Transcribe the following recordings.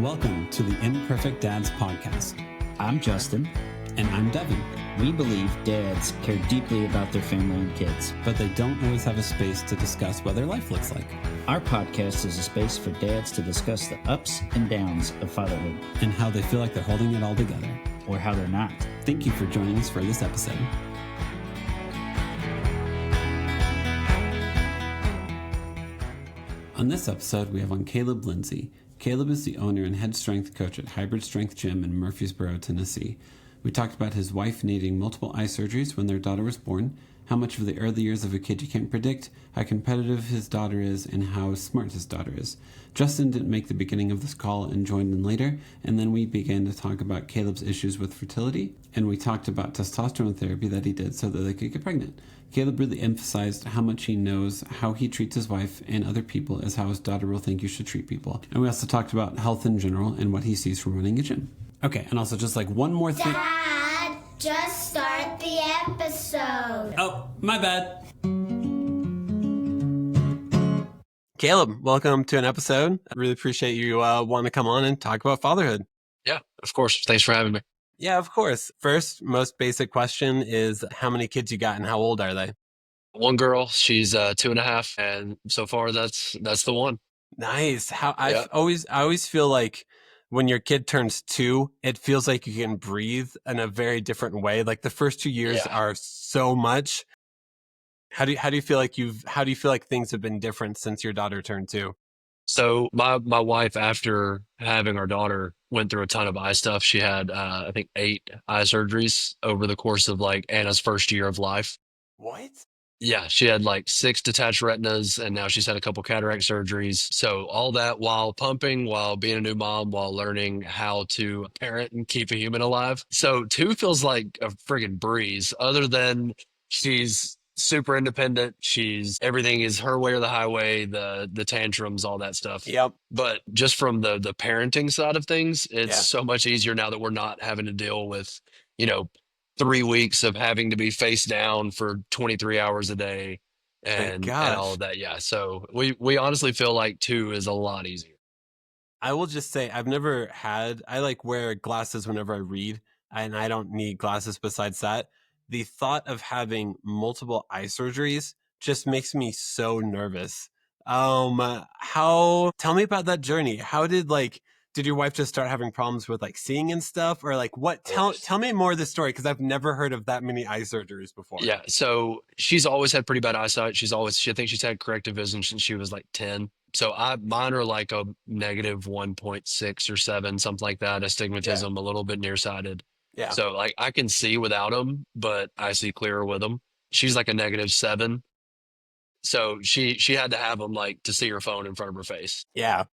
Welcome to the Imperfect Dads podcast. I'm Justin. And I'm Devin. We believe dads care deeply about their family and kids, but they don't always have a space to discuss what their life looks like. Our podcast is a space for dads to discuss the ups and downs of fatherhood. And how they feel like they're holding it all together. Or how they're not. Thank you for joining us for this episode. On this episode, we have on Caleb Lindsey. Caleb is the owner and head strength coach at Hybrid Strength Gym in Murfreesboro, Tennessee. We talked about his wife needing multiple eye surgeries when their daughter was born, how much of the early years of a kid you can't predict, how competitive his daughter is, and how smart his daughter is. Justin didn't make the beginning of this call and joined in later, and then we began to talk about Caleb's issues with fertility, and we talked about testosterone therapy that he did so that they could get pregnant. Caleb really emphasized how much he knows how he treats his wife and other people is how his daughter will think you should treat people. And we also talked about health in general and what he sees from running a gym. Okay, and also just like one more thing. Dad, just start the episode. Oh, my bad. Caleb, welcome to an episode. I really appreciate you wanting to come on and talk about fatherhood. Yeah, of course. Thanks for having me. Yeah, of course. First, most basic question is how many kids you got and how old are they? One girl, she's 2.5, and so far that's the one. Nice. I always feel like when your kid turns 2, it feels like you can breathe in a very different way. Like the first 2 years are so much. How do you feel like things have been different since your daughter turned 2? So my wife, after having our daughter, went through a ton of eye stuff. She had I think 8 eye surgeries over the course of like Anna's first year of life. What? Yeah, she had like 6 detached retinas, and now she's had a couple cataract surgeries. So all that while pumping, while being a new mom, while learning how to parent and keep a human alive. So 2 feels like a friggin' breeze, other than she's super independent. Everything is her way or the highway, the tantrums, all that stuff. Yep. But just from the parenting side of things, it's so much easier now that we're not having to deal with, 3 weeks of having to be face down for 23 hours a day and all of that. Yeah. So we honestly feel like 2 is a lot easier. I will just say I like wear glasses whenever I read, and I don't need glasses besides that. The thought of having multiple eye surgeries just makes me so nervous. Tell me about that journey. How did your wife just start having problems with like seeing and stuff, or like what? Tell me more of the story, because I've never heard of that many eye surgeries before. Yeah. So she's always had pretty bad eyesight. I think she's had corrective vision since she was like 10. So mine are like a negative 1.6 or 7, something like that. Astigmatism, a little bit nearsighted. Yeah. So like I can see without them, but I see clearer with them. She's like a negative 7. So she had to have them like to see her phone in front of her face. Yeah.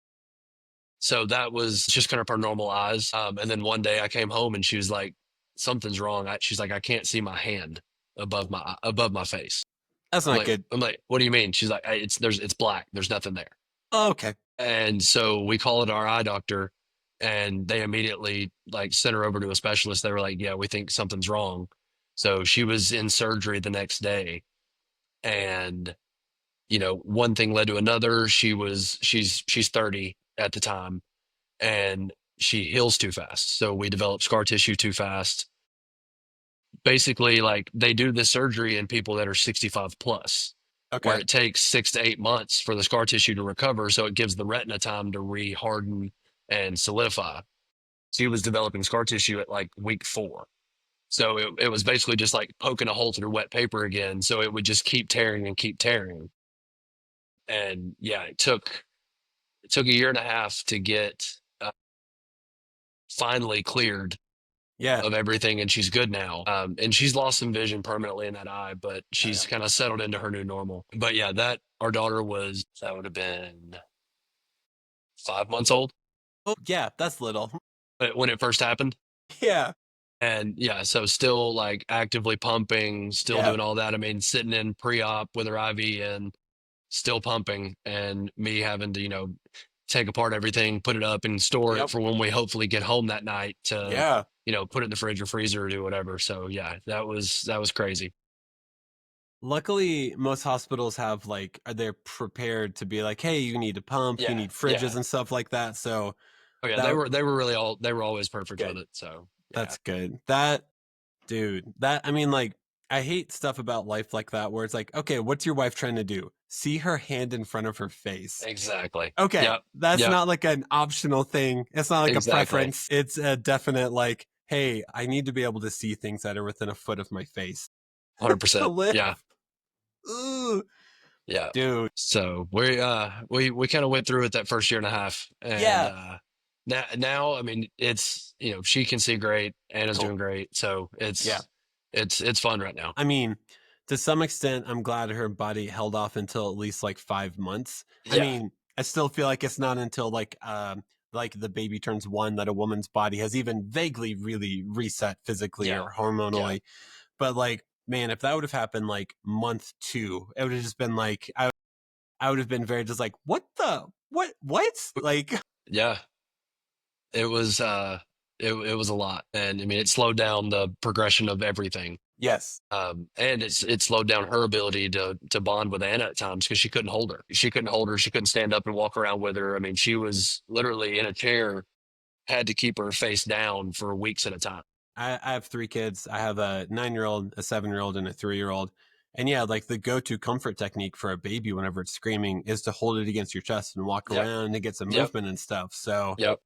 So that was just kind of her normal eyes. And then one day I came home and she was like, something's wrong. She's like, I can't see my hand above my face. That's not good. I'm like, what do you mean? She's like, it's black. There's nothing there. Oh, okay. And so we called our eye doctor, and they immediately like sent her over to a specialist. They were like, yeah, we think something's wrong. So she was in surgery the next day, and one thing led to another. She's 30 at the time, and she heals too fast. So we developed scar tissue too fast. Basically, like they do this surgery in people that are 65 plus. Okay. Where it takes 6 to 8 months for the scar tissue to recover. So it gives the retina time to re-harden and solidify. She was developing scar tissue at like week 4. So it was basically just like poking a hole through wet paper again. So it would just keep tearing and keep tearing. And yeah, it took a year and a half to get finally cleared of everything, and she's good now. And she's lost some vision permanently in that eye, but she's kind of settled into her new normal. But yeah, our daughter that would have been 5 months old. Oh, yeah, that's little. When it first happened. Yeah. And yeah, so still like actively pumping, still doing all that. I mean, sitting in pre-op with her IV and still pumping, and me having to, take apart everything, put it up and store it for when we hopefully get home that night to, put it in the fridge or freezer or do whatever. So yeah, that was crazy. Luckily, most hospitals they're prepared to be like, hey, you need to pump, you need fridges and stuff like that. So Oh yeah, That they were always perfect with good. it. So yeah, That's good. Dude, I mean, like, I hate stuff about life like that where it's like, okay, what's your wife trying to do? See her hand in front of her face. exactly. Okay, Yep. that's Yep. not like an optional thing. It's not like a Exactly. preference. It's a definite, like, hey, I need to be able to see things that are within a foot of my face to 100%. live. Yeah. Ooh, Yeah. dude. So we kind of went through it that first year and a half, and Yeah. now I mean it's she can see great, Anna's Cool. doing great, so Yeah. it's fun right now. I mean, to some extent, I'm glad her body held off until at least like 5 months. I Yeah. mean, I still feel like it's not until like the baby turns 1 that a woman's body has even vaguely really reset physically Yeah. or Yeah. hormonally. But like, man, if that would have happened like month 2, it would have just been like I would have been very just like, what? Like, Yeah. It was it was a lot, and I mean it slowed down the progression of everything. yes. And it slowed down her ability to bond with Anna at times because she couldn't hold her. She couldn't hold her. She couldn't stand up and walk around with her. I mean, she was literally in a chair, had to keep her face down for weeks at a time. I have 3 kids. I have a 9-year-old, a 7-year-old, and a 3-year-old. And yeah, like the go-to comfort technique for a baby whenever it's screaming is to hold it against your chest and walk Yep. around and get some Yep. movement and stuff. So Yep.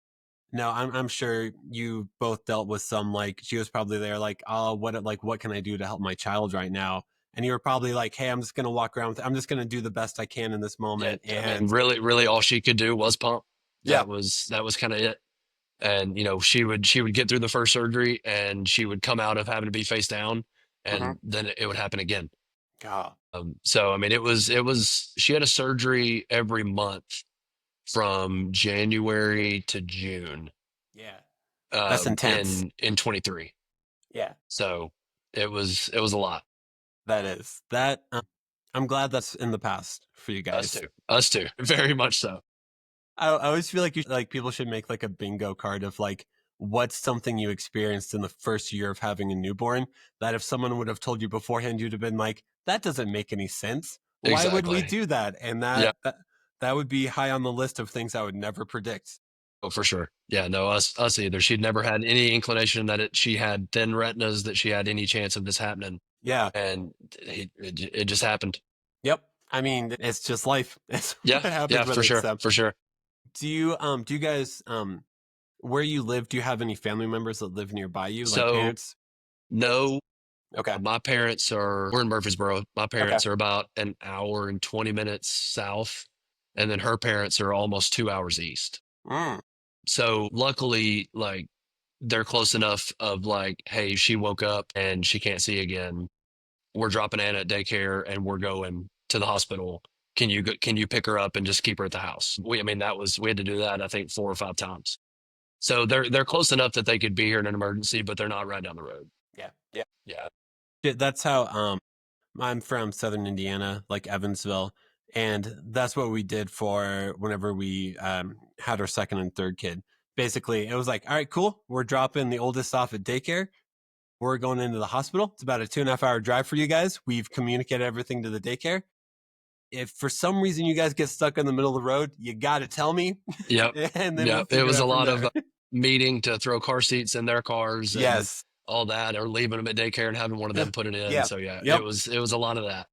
no, I'm sure you both dealt with some like she was probably there like, oh, what can I do to help my child right now? And you were probably like, hey, I'm just gonna walk around. I'm just gonna do the best I can in this Yeah. moment. I mean, And really, all she could do was pump. yeah, That was kind of it. And she would get through the first surgery, and she would come out of having to be face down, mm-hmm. and then it would happen again. God, So I mean, it was she had a surgery every month from January to June yeah, that's intense. in 23. Yeah, So it was a lot. that is that. I'm glad that's in the past for you guys. Us too, very much so. I always feel like like people should make like a bingo card of like what's something you experienced in the first year of having a newborn that if someone would have told you beforehand, you'd have been like, that doesn't make any sense. Why would we Exactly. do that? And Yeah. that would be high on the list of things I would never predict. Oh, for sure. Yeah. No, us either. She'd never had any inclination that she had thin retinas, that she had any chance of this happening, Yeah. and it just happened. Yep. I mean, it's just life. It's what Yeah. Yeah. happens with For it. sure. So For sure. do you guys where you live, do you have any family members that live nearby you, like So parents? no, Okay. my parents we're in Murfreesboro. My Okay. parents are about an hour and 20 minutes south. And then her parents are almost 2 hours east. Mm. So luckily, like they're close enough of like, hey, she woke up and she can't see again. We're dropping Anna at daycare and we're going to the hospital. Can you pick her up and just keep her at the house? I mean, we had to do that, I think 4 or 5 times. So they're close enough that they could be here in an emergency, but they're not right down the road. Yeah. Yeah. Yeah. Yeah, that's how I'm from Southern Indiana, like Evansville, and that's what we did for whenever we had our second and third kid. Basically, it was like, all right, cool. We're dropping the oldest off at daycare. We're going into the hospital. It's about a 2.5 hour drive for you guys. We've communicated everything to the daycare. If for some reason you guys get stuck in the middle of the road, you got to tell me, Yep. and then we'll Yep. It figure it was a out from lot of there. meeting to throw car seats in their cars and Yes. all that, or leaving them at daycare and having one of them put it in. Yeah. So yeah, Yep. it was a lot of that.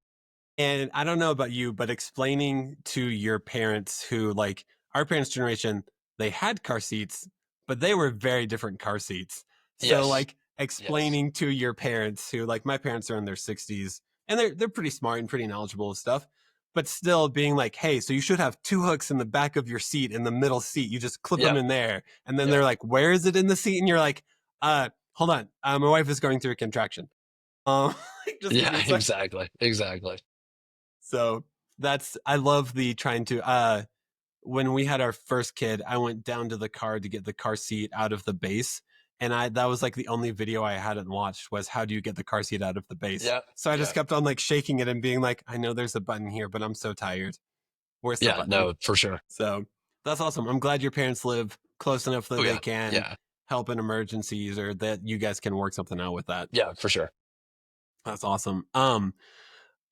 And I don't know about you, but explaining to your parents who, like our parents' generation, they had car seats, but they were very different car seats. So, Yes. like, explaining to your parents who, like, my parents are in their 60s and they're pretty smart and pretty knowledgeable of stuff, but still being like, hey, so you should have 2 hooks in the back of your seat, in the middle seat. You just clip them Yeah. in there. And then Yeah. they're like, where is it in the seat? And you're like, hold on. My wife is going through a contraction. Just give me Yeah. a sec. Exactly. So I love the trying to when we had our first kid, I went down to the car to get the car seat out of the base. And that was like the only video I hadn't watched was how do you get the car seat out of the base. Yeah. So I just kept on like shaking it and being like, I know there's a button here, but I'm so tired. Where's the Yeah. button? No, for sure. So that's awesome. I'm glad your parents live close enough that Oh, they yeah. can Yeah. help in emergencies or that you guys can work something out with that. Yeah, for sure. That's awesome.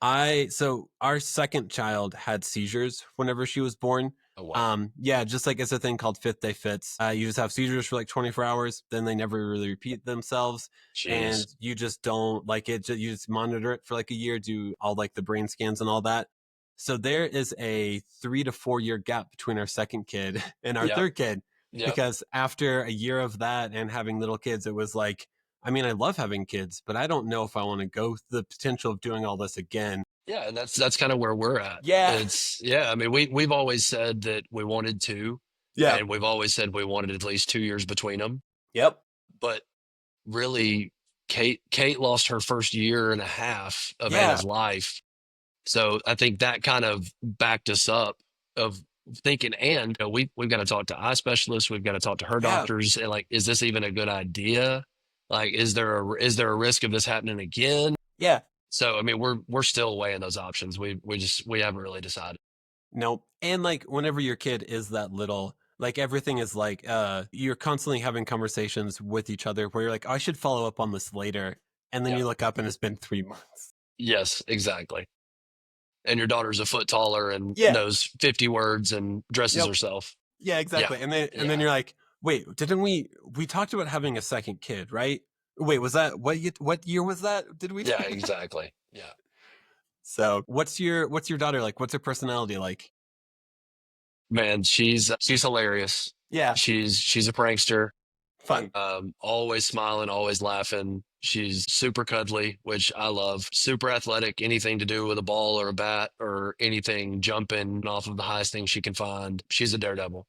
So our second child had seizures whenever she was born. Oh, wow. Yeah, just like it's a thing called fifth day fits. You just have seizures for like 24 hours, then they never really repeat themselves. And Jeez. you just don't like it. You just monitor it for like a year, do all like the brain scans and all that. So there is a 3 to 4 year gap between our second kid and our Yep. third kid. Yep. Because after a year of that and having little kids, it was like, I mean, I love having kids, but I don't know if I want to go the potential of doing all this again. Yeah, and that's kind of where we're at. Yeah. I mean, we've always said that we wanted to, Yeah. and we've always said we wanted at least 2 years between them. Yep. But really, Kate lost her first year and a half of Yeah. Anna's life. So I think that kind of backed us up of thinking, and we've got to talk to eye specialists, we've got to talk to her Yeah. doctors, and like, is this even a good idea? Like, is there a risk of this happening again? Yeah. So I mean, we're still weighing those options. We haven't really decided. Nope. And like whenever your kid is that little, like everything is like you're constantly having conversations with each other where you're like, oh, I should follow up on this later. And then Yeah. you look up and it's been 3 months. Yes, exactly. And your daughter's a foot taller and Yeah. knows 50 words and dresses Yep. herself. Yeah, exactly. Yeah. And then you're like, wait, didn't we talked about having a second kid, right? Wait, was that what year was that? Did we? Yeah, exactly. Yeah. So what's your daughter like? What's her personality like? Man, she's hilarious. Yeah. She's a prankster. Fun. Always smiling, always laughing. She's super cuddly, which I love. Super athletic, anything to do with a ball or a bat or anything jumping off of the highest thing she can find. She's a daredevil.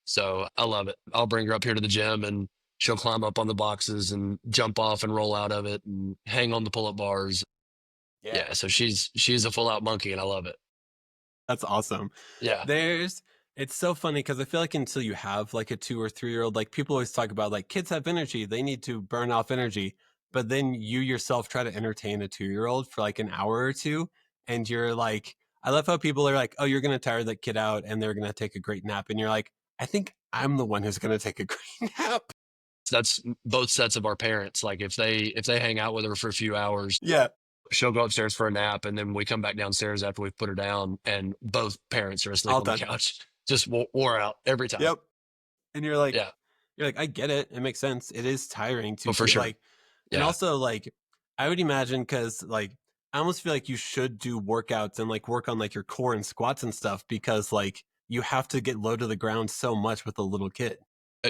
So I love it. I'll bring her up here to the gym and she'll climb up on the boxes and jump off and roll out of it and hang on the pull-up bars. Yeah, so she's a full out monkey and I love it. That's awesome. Yeah. It's so funny because I feel like until you have like a 2 or 3 year old, like people always talk about like kids have energy, they need to burn off energy. But then you yourself try to entertain a 2 year old for like an hour or two. And you're like, I love how people are like, oh, you're going to tire that kid out and they're going to take a great nap. And you're like, I think I'm the one who's going to take a great nap. That's both sets of our parents. Like if they hang out with her for a few hours, Yeah. she'll go upstairs for a nap and then we come back downstairs after we've put her down and both parents are asleep All on the done. couch. Just wore out every time. Yep. And you're like, Yeah. I get it. It makes sense. It is tiring to Oh, for sure. like, and Yeah. also like, I would imagine because like, I almost feel like you should do workouts and like work on like your core and squats and stuff because like you have to get low to the ground so much with a little kid.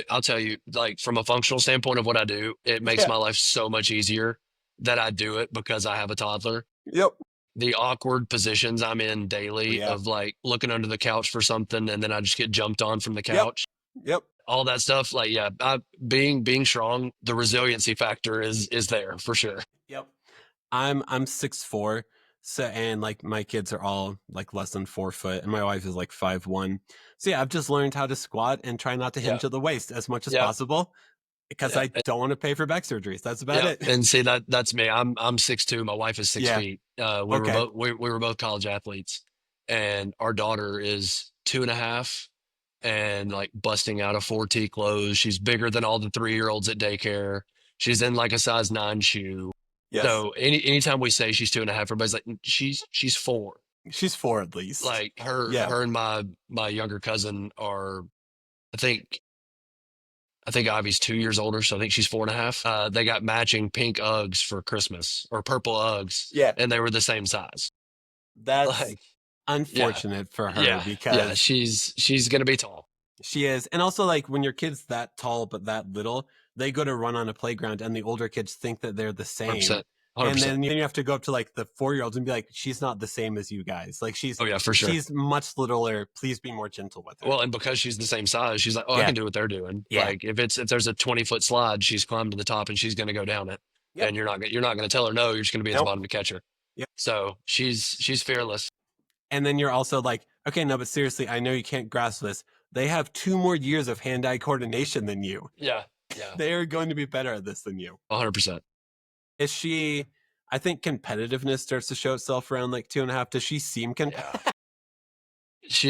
I'll tell you, like from a functional standpoint of what I do, it makes Yeah. my life so much easier that I do it because I have a toddler. Yep. The awkward positions I'm in daily Yeah. of like looking under the couch for something and then I just get jumped on from the couch. Yep. All that stuff, like yeah, being strong, the resiliency factor is there for sure. Yep. I'm 6'4", so and like my kids are all like less than 4 foot, and my wife is like 5'1". So yeah, I've just learned how to squat and try not to hinge Yeah. at the waist as much as Yeah. possible because Yeah. I don't want to pay for back surgeries. That's about Yeah, it. and see that's me. I'm 6'2". My wife is 6 Yeah. feet. Okay. We were both college athletes, and our daughter is 2.5 and like busting out of 4T clothes. She's bigger than all the 3-year-olds at daycare. She's in like a size 9 shoe. Yes. So anytime we say she's 2.5, everybody's like, she's 4. She's 4 at least. Like her Yeah. her and my younger cousin are, I think Ivy's 2 years older, so I think she's 4.5. They got matching pink Uggs for Christmas or purple Uggs, Yeah. and they were the same size. That's Like, unfortunate for her yeah, because she's gonna be tall. she is. And also like when your kid's that tall but that little, they go to run on a playground and the older kids think that they're the same. 100%. And 100%. then you have to go up to like the 4-year-olds and be like, she's not the same as you guys. Like Oh yeah, for sure. she's much littler. Please be more gentle with her. Well, and because she's the same size, she's like, oh, I Yeah. can do what they're doing. Yeah. Like if there's a 20-foot slide, she's climbed to the top and she's gonna go down it. Yep. And you're not gonna tell her no. You're just gonna be at the Nope. bottom to catch her. Yep. So she's fearless. And then you're also like, okay, no, but seriously, I know you can't grasp this. They have 2 more years of hand-eye coordination than you. Yeah. Yeah. They are going to be better at this than you. 100%. Is she? I think competitiveness starts to show itself around like 2.5. Does she seem competitive? Yeah.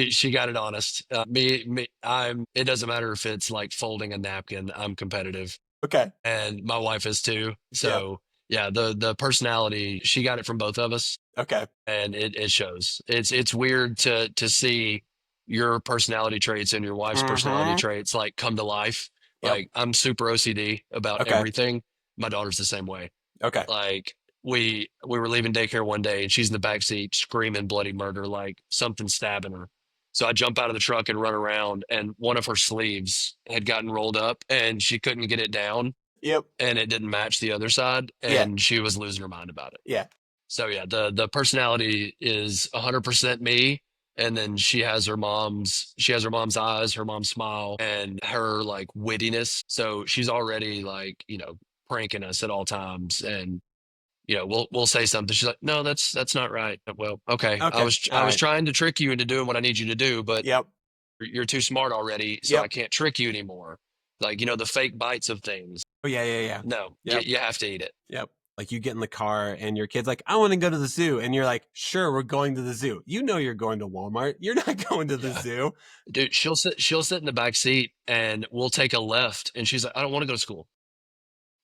She got it honest. It doesn't matter if it's like folding a napkin. I'm competitive, Okay. and my wife is too. So Yeah, the personality, she got it from both of us, Okay. and it shows. It's weird to see your personality traits and your wife's personality Mm-hmm. traits like come to life. Yep. Like I'm super OCD about Okay. everything. My daughter's the same way. Okay. Like we were leaving daycare one day and she's in the back seat screaming bloody murder, like something stabbing her. So I jump out of the truck and run around, and one of her sleeves had gotten rolled up and she couldn't get it down, Yep. and it didn't match the other side, Yeah. and she was losing her mind about it. Yeah. So yeah, the personality is 100% me, and then she has her mom's eyes, her mom's smile, and her like wittiness. So she's already like, pranking us at all times, and we'll say something. She's like, "No, that's not right." Well, okay, I Okay. was All I was right. trying to trick you into doing what I need you to do, but Yep. you're too smart already, so I Yep. can't trick you anymore. Like, the fake bites of things. Oh, yeah, yeah, yeah. No, Yep. you have to eat it. Yep. Like you get in the car and your kid's like, I want to go to the zoo. And you're like, sure, we're going to the zoo. You know you're going to Walmart. You're not going to the Yeah. zoo. Dude, she'll sit in the back seat and we'll take a left, and she's like, I don't want to go to school.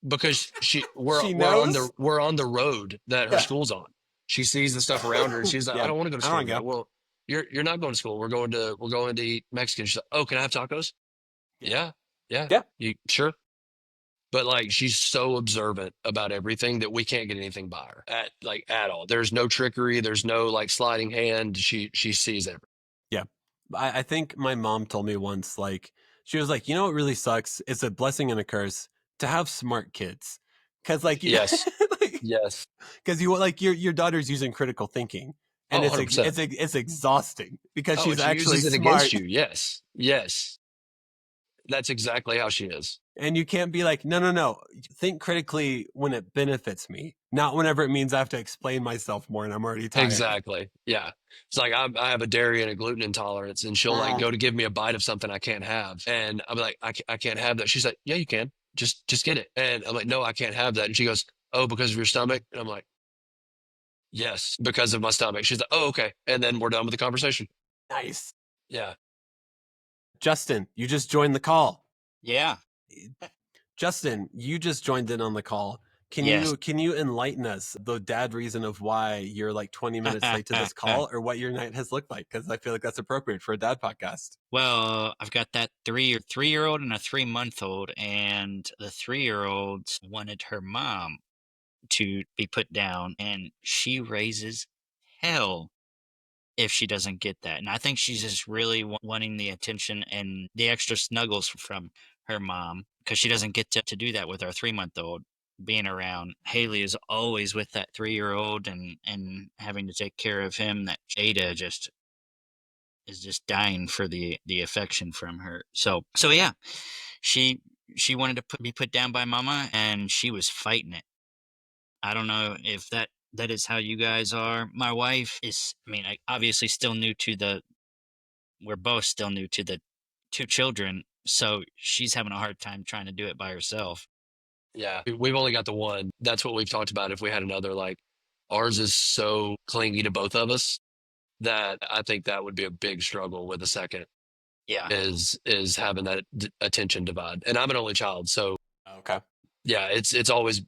Because we're She we're on knows? the road that her Yeah. school's on. She sees the stuff around her and she's like, Yeah. I don't want to go to I school. don't wanna I'm like, well, you're not going to school. We're going to eat Mexican. She's like, oh, can I have tacos? Yeah. Yeah. Yeah. You sure? But like she's so observant about everything that we can't get anything by her at all. There's no trickery. There's no like sliding hand. She sees everything. Yeah. I think my mom told me once, like, she was like, you know what really sucks? It's a blessing and a curse to have smart kids. Cause like, Yes. Yes. cause you like your daughter's using critical thinking and Oh, it's 100%. it's exhausting because Oh, she's and she actually uses it smart. against you. Yes. Yes. That's exactly how she is. And you can't be like, no. Think critically when it benefits me, not whenever it means I have to explain myself more and I'm already tired. Exactly. Yeah. It's like I have a dairy and a gluten intolerance, and she'll like go to give me a bite of something I can't have, and I'm like, I can't have that. She's like, yeah, you can. Just get it. And I'm like, no, I can't have that. And she goes, oh, because of your stomach. And I'm like, yes, because of my stomach. She's like, oh, okay. And then we're done with the conversation. Nice. Yeah. Justin, you just joined the call. Yeah. Justin, you just joined in on the call. Can you enlighten us the dad reason of why you're like 20 minutes late to this call, or what your night has looked like? Because I feel like that's appropriate for a dad podcast. Well, I've got that three-year-old and a 3-month-old, and the 3-year-old wanted her mom to be put down, and she raises hell if she doesn't get that. And I think she's just really wanting the attention and the extra snuggles from her mom, because she doesn't get to do that with our 3-month-old being around. Haley is always with that 3-year-old and having to take care of him. That Jada just is just dying for the affection from her. So yeah, she wanted to be put down by mama, and she was fighting it. I don't know if that is how you guys are. My wife is, obviously still new to we're both still new to the 2 children, so she's having a hard time trying to do it by herself. Yeah. We've only got the one. That's what we've talked about. If we had another, like ours is so clingy to both of us that I think that would be a big struggle with a second. Yeah. Is having that attention divide. And I'm an only child, so Okay. yeah, it's always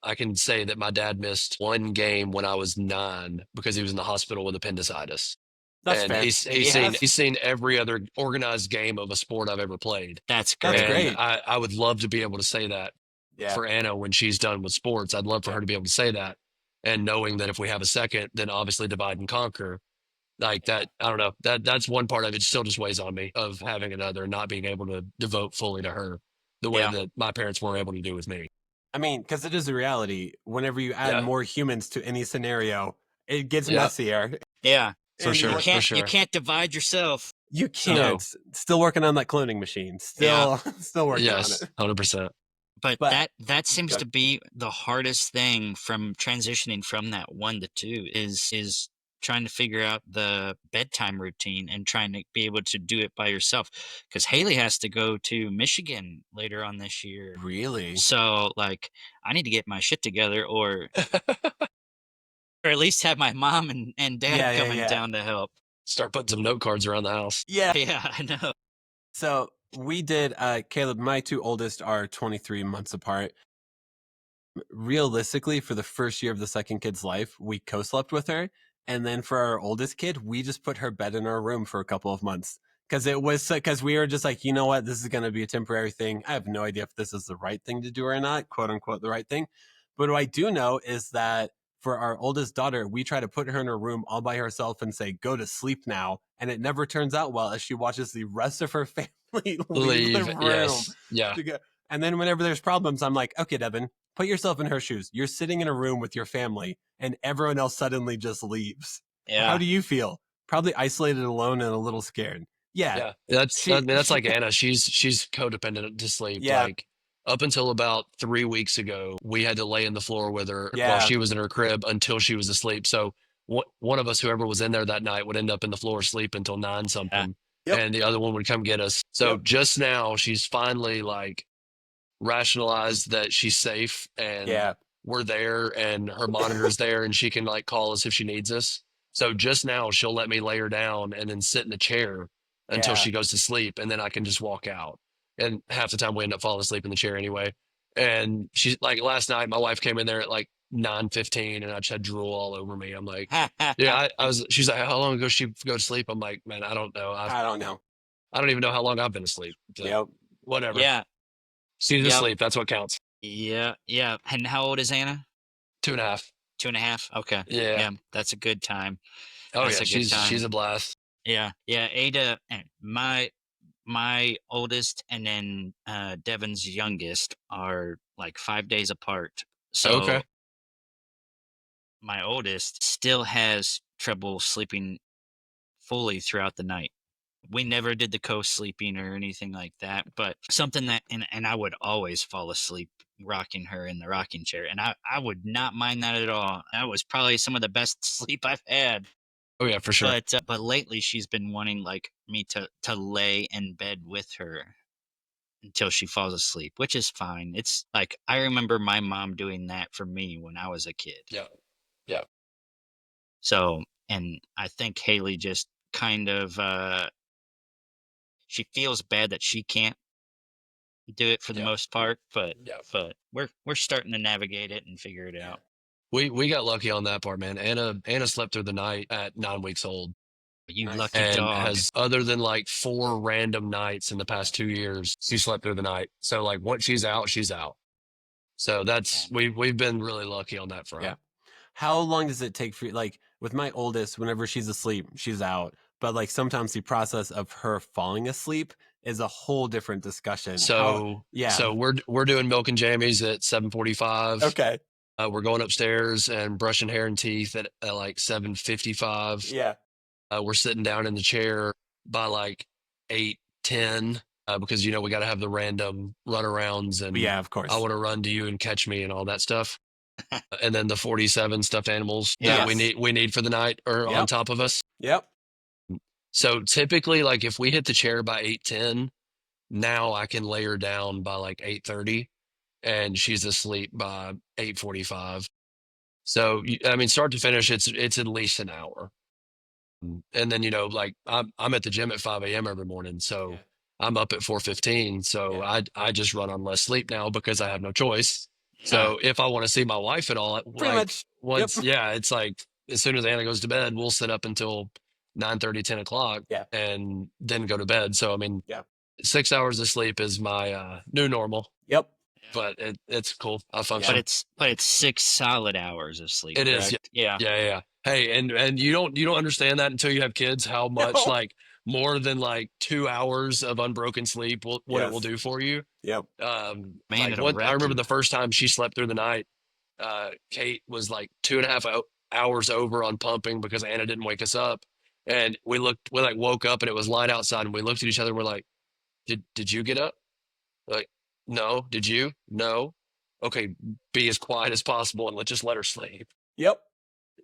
I can say that my dad missed one game when I was 9 because he was in the hospital with appendicitis. That's And fair. he's seen every other organized game of a sport I've ever played. That's That's great. And great. I would love to be able to say that Yeah. for Anna when she's done with sports. I'd love for her to be able to say that. And knowing that if we have a second, then obviously divide and conquer. Like that, I don't know. That's one part of it still just weighs on me of having another, not being able to devote fully to her the way Yeah. that my parents weren't able to do with me. I mean, because it is a reality. Whenever you add Yeah. more humans to any scenario, it gets Yeah. messier. Yeah. For And sure. You you- can't For you sure. can't divide yourself. You can't. Still working on that cloning machine. Still working Yes, on it. 100%. But that seems Good. to be the hardest thing from transitioning from that 1 to 2 is trying to figure out the bedtime routine and trying to be able to do it by yourself. Because Haley has to go to Michigan later on this year. Really? So like I need to get my shit together, or at least have my mom and dad coming down to help. Start putting some note cards around the house. Yeah. Yeah, I know. So we did, Caleb, my 2 oldest are 23 months apart. realistically, for the first year of the second kid's life, we co-slept with her. And then for our oldest kid, we just put her bed in our room for a couple of months. Because we were just like, you know what, this is going to be a temporary thing. I have no idea if this is the right thing to do or not, quote unquote, the right thing. But what I do know is that for our oldest daughter, we try to put her in her room all by herself and say, go to sleep now. And it never turns out well as she watches the rest of her family leave the room. Yes. Yeah. To go. And then whenever there's problems, I'm like, okay, Devin, put yourself in her shoes. You're sitting in a room with your family and everyone else suddenly just leaves. Yeah. How do you feel? Probably isolated, alone, and a little scared. Yeah. That's like Anna. She's codependent to sleep. Yeah. Like up until about 3 weeks ago, we had to lay in the floor with her Yeah. while she was in her crib until she was asleep. So one of us, whoever was in there that night, would end up in the floor asleep until 9 something. Yep. And the other one would come get us. So just now she's finally like rationalized that she's safe and we're there and her monitor's there and she can like call us if she needs us. So just now she'll let me lay her down and then sit in a chair until she goes to sleep, and then I can just walk out. And half the time we end up falling asleep in the chair anyway. And she's like, last night my wife came in there at like 9:15 and I just had drool all over me. I'm like, she's like, how long ago she go to sleep? I'm like, man, I don't know. I don't know. I don't even know how long I've been asleep. So, whatever. Yeah. She's asleep. That's what counts. Yeah. Yeah. And how old is Anna? 2.5. 2.5. Okay. Yeah. That's a good time. Oh yeah. She's a blast. Yeah. Yeah. Ada, my oldest and then Devin's youngest are like 5 days apart. So my oldest still has trouble sleeping fully throughout the night. We never did the co-sleeping or anything like that, but something that, and I would always fall asleep rocking her in the rocking chair. And I would not mind that at all. That was probably some of the best sleep I've had. Oh yeah, for sure. But lately she's been wanting like me to lay in bed with her until she falls asleep, which is fine. It's like, I remember my mom doing that for me when I was a kid. Yeah. Yeah. So, and I think Haley just kind of, she feels bad that she can't do it for the most part, but we're starting to navigate it and figure it out. We got lucky on that part, man. Anna slept through the night at 9 weeks old. You lucky and dog. has, other than like 4 random nights in the past 2 years, she slept through the night. So like once she's out, she's out. So that's we've been really lucky on that front. Yeah. How long does it take for you? Like with my oldest, whenever she's asleep, she's out. But like sometimes the process of her falling asleep is a whole different discussion. So so we're doing milk and jammies at 7:45. Okay. We're going upstairs and brushing hair and teeth at like 7:55. Yeah. We're sitting down in the chair by like 8:10 because we got to have the random runarounds and of course I want to run to you and catch me and all that stuff. And then the 47 stuffed animals that we need for the night are on top of us. Yep. So typically, like if we hit the chair by 8:10, now I can lay her down by like 8:30, and she's asleep by 8:45. So I mean, start to finish, it's at least an hour. And then like I'm at the gym at 5 a.m. every morning, so I'm up at 4:15. So I just run on less sleep now because I have no choice. So if I want to see my wife at all, pretty much once, it's like as soon as Anna goes to bed, we'll sit up until 9:30, 10 o'clock, and then go to bed. So I mean, 6 hours of sleep is my new normal. Yep. But it's cool. I function. But it's 6 solid hours of sleep. It is. Yeah. Hey, and you don't understand that until you have kids, how much like more than like 2 hours of unbroken sleep what it will do for you. Yep. Man, like I remember the first time she slept through the night, Kate was like 2.5 hours over on pumping because Anna didn't wake us up. And we woke up and it was light outside and we looked at each other and we're like, did you get up? Like, no. Did you? No. Okay. Be as quiet as possible and let's just let her sleep. Yep.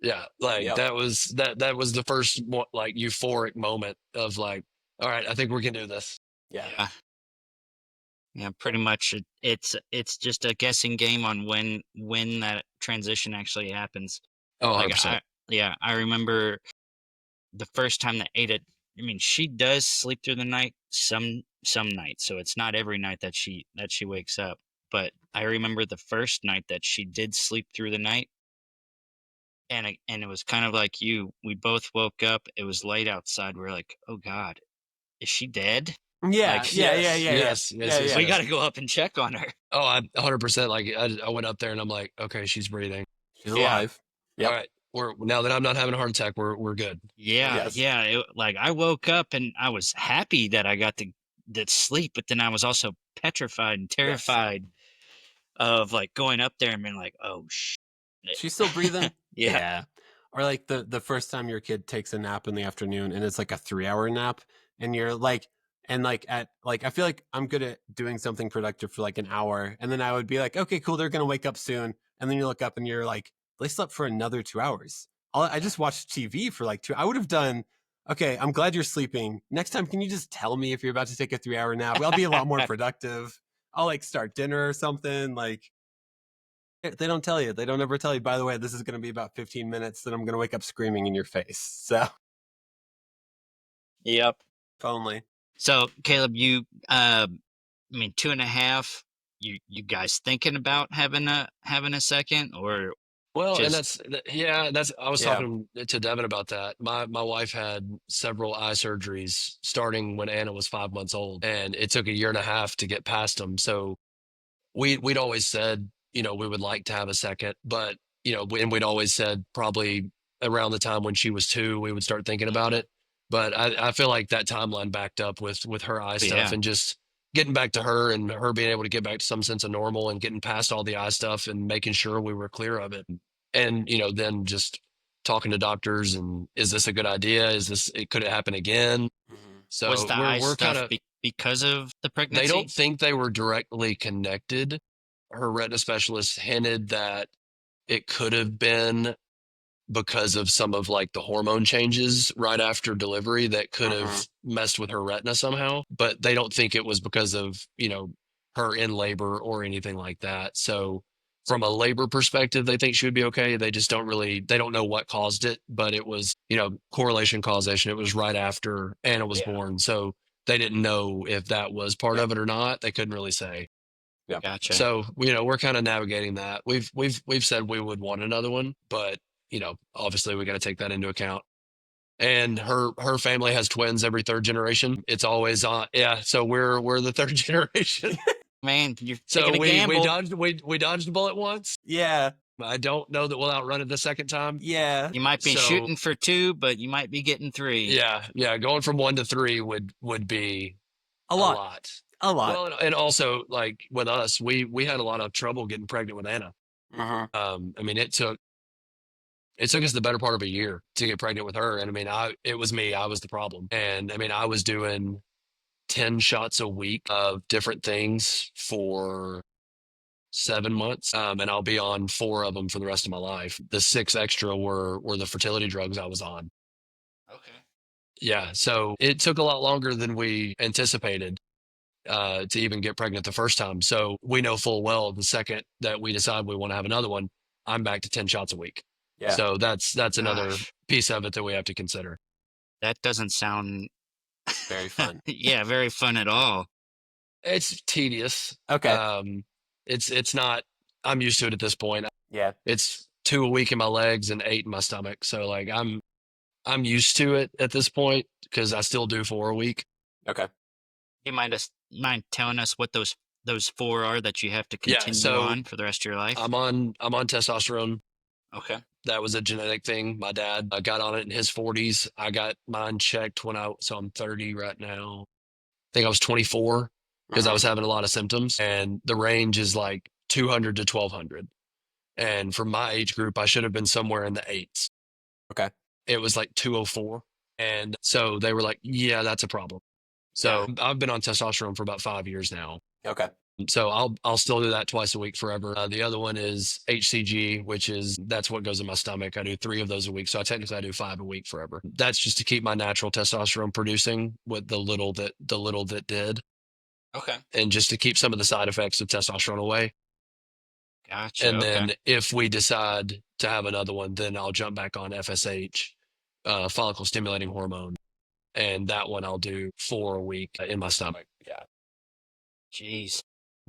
Yeah. Like that was the first like euphoric moment of like, all right, I think we can do this. Yeah. Yeah. Pretty much. It's just a guessing game on when that transition actually happens. Oh, 100%. I remember the first time that Ada, I mean, she does sleep through the night some nights, so it's not every night that she wakes up. but I remember the first night that she did sleep through the night, and it was kind of like you. We both woke up. It was late outside. We're like, "Oh God, is she dead?" Yeah, Like, yeah, yeah, Yes, yeah, yeah, yes, yes, yeah, yes, yeah. we got yes. to go up and check on her. Oh, I 100%. Like I went up there and I'm like, okay, she's breathing. She's Yeah. alive. All Yep. right, now that I'm not having a heart attack, we're good. Yeah, Yes. yeah. Like I woke up and I was happy that I got to sleep, but then I was also petrified and Yes. terrified of like going up there and being like, "Oh shit." She's still breathing? Yeah. Yeah. Or like the first time your kid takes a nap in the afternoon and it's like a 3-hour nap and you're like, and like at like I feel like I'm good at doing something productive for like an hour and then I would be like, okay, cool, they're gonna wake up soon. And then you look up and you're like, they slept for another 2 hours. I just watched TV for like 2. I would have done. Okay, I'm glad you're sleeping. Next time, can you just tell me if you're about to take a 3-hour nap? I'll be a lot more productive. I'll like start dinner or something. Like they don't tell you. They don't ever tell you, by the way, this is going to be about 15 minutes, then I'm going to wake up screaming in your face. So, Yep. if only. So, Caleb, you, I mean, 2.5. You guys thinking about having a second, or Well, and just that's I was Yeah. talking to Devin about that. My wife had several eye surgeries starting when Anna was 5 months old, and it took a year and a half to get past them. So we'd always said, we would like to have a second, but and we'd always said probably around the time when she was 2, we would start thinking about it. But I feel like that timeline backed up with her eye stuff yeah, and just getting back to her and her being able to get back to some sense of normal and getting past all the eye stuff and making sure we were clear of it. And, then just talking to doctors and is this a good idea? Could it happen again? Mhm. was So the eye we're kind stuff of, because of the they don't pregnancy? think they were directly connected. Her retina specialist hinted that it could have been because of some of like the hormone changes right after delivery that could Mhm. have messed with her retina somehow, but they don't think it was because of, her in labor or anything like that. So from a labor perspective, they think she would be okay. They don't know what caused it, but it was, correlation causation. It was right after Anna was Yeah, born. So they didn't know if that was part Yeah. of it or not. They couldn't really say. Yeah. gotcha. So, we're kind of navigating that. We've said we would want another one, but obviously we got to take that into account. And her family has twins every third generation. It's always on. Yeah, so we're the third generation. Man, you're So taking a we gamble. dodged a bullet once. Yeah. I don't know that we'll outrun it the second time. Yeah. You might be So shooting for 2, but you might be getting 3. yeah, going from 1 to 3 would be A a lot. lot. A lot. Well, and also like with us, we had a lot of trouble getting pregnant with Anna. Mhm. I mean, it took us the better part of a year to get pregnant with her. And I mean, it was me, I was the problem. And I mean, I was doing 10 shots a week of different things for 7 months. And I'll be on 4 of them for the rest of my life. The 6 extra were the fertility drugs I was on. Okay. Yeah. So it took a lot longer than we anticipated to even get pregnant the first time. So we know full well the second that we decide we want to have another one, I'm back to 10 shots a week. Yeah. So that's another Gosh, piece of it that we have to consider. that doesn't sound Very fun. yeah, very fun at all. It's tedious. Okay. It's not. I'm used to it at this point. Yeah. It's 2 a week in my legs and 8 in my stomach. So like I'm used to it at this point because I still do 4 a week. Okay. You mind telling us what those 4 are that you have to Yeah. continue So on for the rest of your life? I'm on testosterone. Okay. That was a genetic thing. My dad got on it in his 40s. I got mine checked so I'm 30 right now. I think I was 24 because I Mhm. was having a lot of symptoms, and the range is like 200 to 1200. And for my age group, I should have been somewhere in the 8s. Okay. It was like 204. And so they were like, yeah, that's a problem. So Yeah. I've been on testosterone for about 5 years now. Okay. So I'll still do that twice a week forever. The other one is HCG, that's what goes in my stomach. I do 3 of those a week. So I do 5 a week forever. That's just to keep my natural testosterone producing with the little that did, Okay. and just to keep some of the side effects of testosterone away. Gotcha. And Okay. then if we decide to have another one, then I'll jump back on FSH, follicle stimulating hormone. And that one I'll do 4 a week in my stomach. Yeah. Jeez.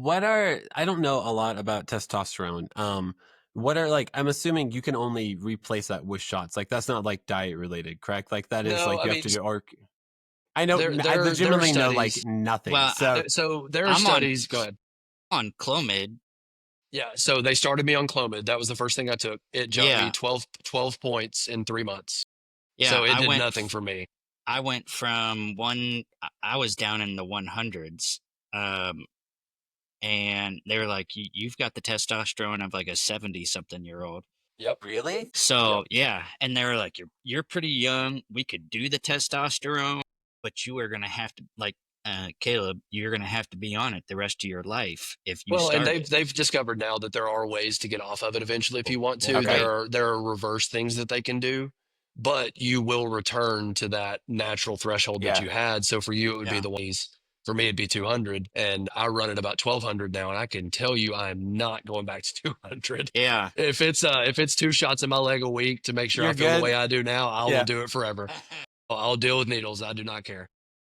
I don't know a lot about testosterone. What are like, I'm assuming you can only replace that with shots. Like that's not like diet related, correct? Like that is No, like I you have mean, to do, or I know I there are legitimately know like studies. nothing. Well, So there are I'm studies. Go ahead. on Clomid. Yeah. So they started me on Clomid. That was the first thing I took. It jumped me Yeah. 12 points in 3 months. Yeah. So it did nothing for me. I went from I was down in the 100s. And they were like, You've got the testosterone of like a 70 something year old. Yep. really? So yeah, and they were like, you're pretty young. We could do the testosterone, but you are gonna have to like Caleb, you're gonna have to be on it the rest of your life if you Well, and start they've it. they've discovered now that there are ways to get off of it eventually if you want to. Okay. There are reverse things that they can do, but you will return to that natural threshold that Yeah. you had. So for you, it would be Yeah. the ones. For me, it'd be 200, and I run at about 1200 now, and I can tell you I'm not going back to 200. Yeah. If it's 2 shots in my leg a week to make sure You're I feel the good? way I do now, I Yeah. will do it forever. I'll deal with needles. I do not care.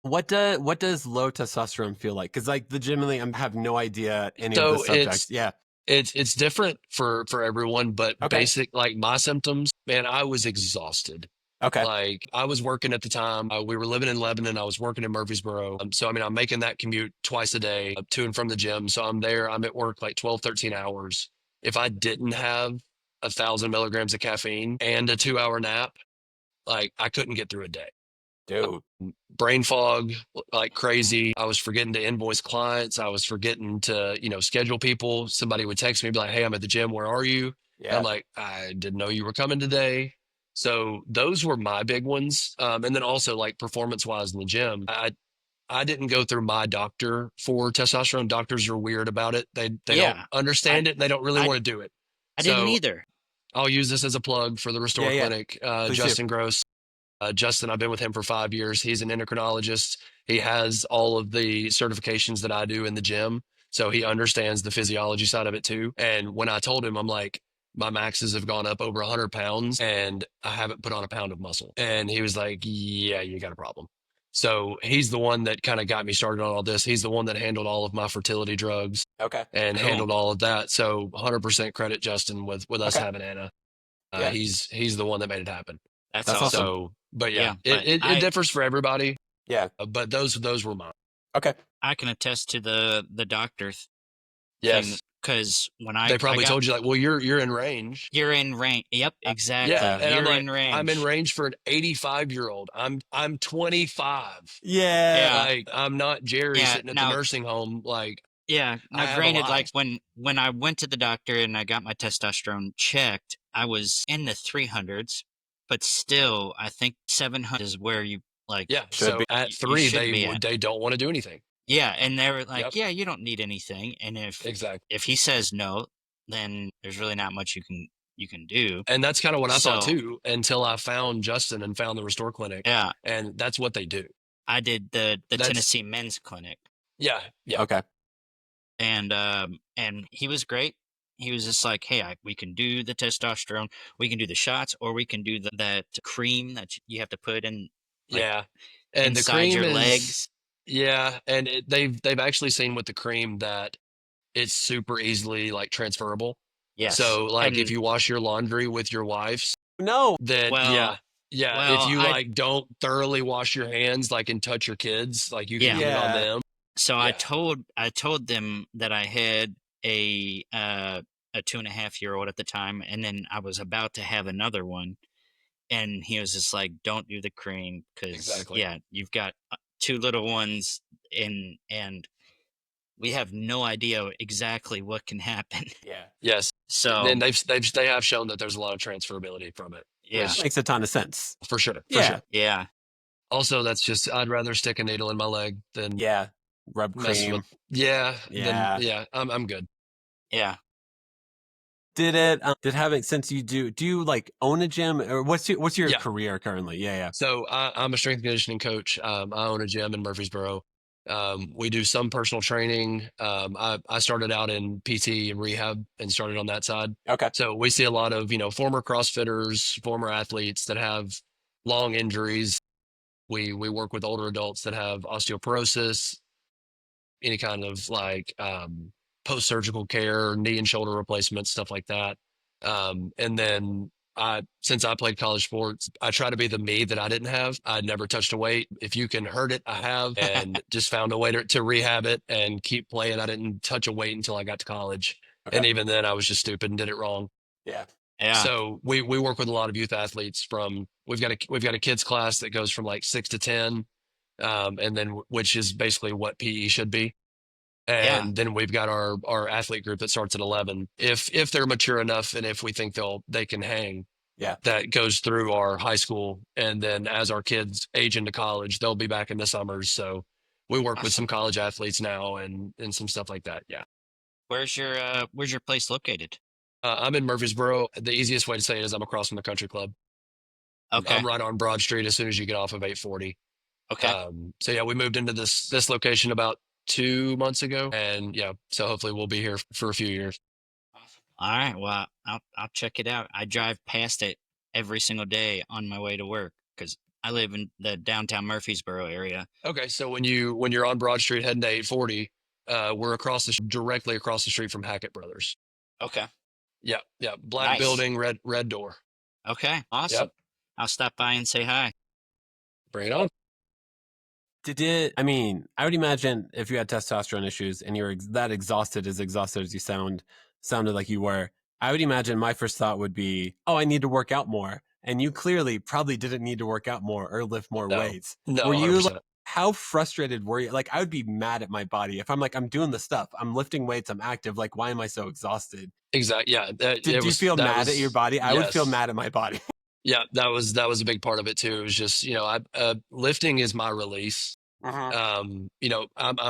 What does low testosterone feel like? Because like legitimately, I have no idea any of the So subjects. Yeah. it's different for everyone, but Okay. basic like my symptoms, man, I was exhausted. Okay. Like I was working at the time. We were living in Lebanon. I was working in Murfreesboro. So I mean, I'm making that commute twice a day to and from the gym. So I'm there. I'm at work like 12, 13 hours. If I didn't have 1,000 milligrams of caffeine and a 2 hour nap, like I couldn't get through a day. Dude. Brain fog like crazy. I was forgetting to invoice clients. I was forgetting to, schedule people. Somebody would text me, be like, "Hey, I'm at the gym. Where are you?" And I'm Yeah. like, "I didn't know you were coming today." So those were my big ones. And then also like performance wise in the gym, I didn't go through my doctor for testosterone. Doctors are weird about it. They don't Yeah. understand it and they don't really I want to do it. I didn't So either. I'll use this as a plug for the Restore Yeah. Clinic. Please do. Justin Gross. Justin, I've been with him for 5 years. He's an endocrinologist. He has all of the certifications that I do in the gym. So he understands the physiology side of it too. And when I told him, I'm like, my maxes have gone up over 100 pounds and I haven't put on a pound of muscle. And he was like, yeah, you got a problem. So he's the one that kind of got me started on all this. He's the one that handled all of my fertility drugs Okay. and Cool. handled all of that. So 100% credit Justin with us Okay. having Anna. Yeah. He's the one that made it happen. That's That's awesome. So, but yeah, Yeah, but it differs for everybody. Yeah. But those were mine. Okay. I can attest to the doctor thing Yes, because when they probably told you like, well, you're in range. you're in range. Yep, exactly. Yeah, and I'm You're like, in range. I'm in range for an 85-year-old. I'm 25. Yeah. Yeah. Like I'm not Jerry Yeah, sitting at now- the nursing home. Like Yeah. I Now, have a granted, life. like when I went to the doctor and I got my testosterone checked, I was in the 300s, but still, I think 700 is where you like. yeah. Should So be. at You 3, should be at. they don't want to do anything. Yeah, and they were like, Yep. "Yeah, you don't need anything." And Exactly. if he says no, then there's really not much you can do. And that's kind of what I thought So- too, until I found Justin and found the Restore Clinic. Yeah, And that's what they do. I did the That's- Tennessee Men's Clinic, Yeah. Yeah. Okay. and he was great. He was just like, "Hey, we can do the testosterone, we can do the shots, or we can do that cream that you have to put in like, Yeah. And the inside cream your is, legs." yeah, and they've actually seen with the cream that it's super easily like transferable. Yes. So like if And- you wash your laundry with your wife's, No. then Well- yeah. well, If you I- like don't thoroughly wash your hands like and touch your kids, like you can Yeah. get it on Yeah. them. So Yeah. I told them that I had a 2.5-year-old at the time, and then I was about to have another one, and he was just like, "Don't do the cream because Exactly. yeah, you've got 2 little ones, and we have no idea exactly what can happen." Yeah. Yes. So And they have shown that there's a lot of transferability from it. yeah, which- Makes a ton of sense. For sure. For Yeah. sure. yeah, Also, that's just I'd rather stick a needle in my leg than Yeah. Rub mess cream. with. Yeah. Yeah. Yeah. I'm good. yeah. Did having since you do you like own a gym or what's your Yeah. career currently? Yeah. So I'm a strength and conditioning coach. I own a gym in Murfreesboro. We do some personal training. I started out in PT and rehab and started on that side. Okay. So we see a lot of, former CrossFitters, former athletes that have long injuries. We work with older adults that have osteoporosis, any kind of like post-surgical care, knee and shoulder replacements, stuff like that. And then since I played college sports, I try to be the me that I didn't have. I'd never touched a weight. If you can hurt it, I have, and just found a way to rehab it and keep playing. I didn't touch a weight until I got to college. Okay. And even then I was just stupid and did it wrong. Yeah. Yeah. So we work with a lot of youth athletes we've got a kids class that goes from like 6 to 10. And then which is basically what PE should be. And then we've got our athlete group that starts at 11. If they're mature enough and if we think they can hang, that goes through our high school. And then as our kids age into college, they'll be back in the summers. So we work with some college athletes now and some stuff like that. Yeah. Where's your place located? I'm in Murfreesboro. The easiest way to say it is I'm across from the country club. Okay. I'm right on Broad Street as soon as you get off of 840. Okay. So yeah, we moved into this location about 2 months ago, and yeah, so hopefully we'll be here for a few years. All right. Well, I'll check it out. I drive past it every single day on my way to work because I live in the downtown Murfreesboro area. Okay, so when you're on Broad Street heading to 840, we're directly across the street from Hackett Brothers. Okay. Yeah, black building, red door. Okay, awesome. Yep. I'll stop by and say hi. Bring it on. I mean, I would imagine if you had testosterone issues and you were that exhausted as you sounded like you were, I would imagine my first thought would be, oh, I need to work out more. And you clearly probably didn't need to work out more or lift more weights. No, were you 100%. How frustrated were you? Like, I would be mad at my body if I'm doing the stuff, I'm lifting weights, I'm active. Like, why am I so exhausted? Exactly. Yeah. Did you feel mad at your body? I would feel mad at my body. Yeah, that was a big part of it too. It was just, lifting is my release. I'm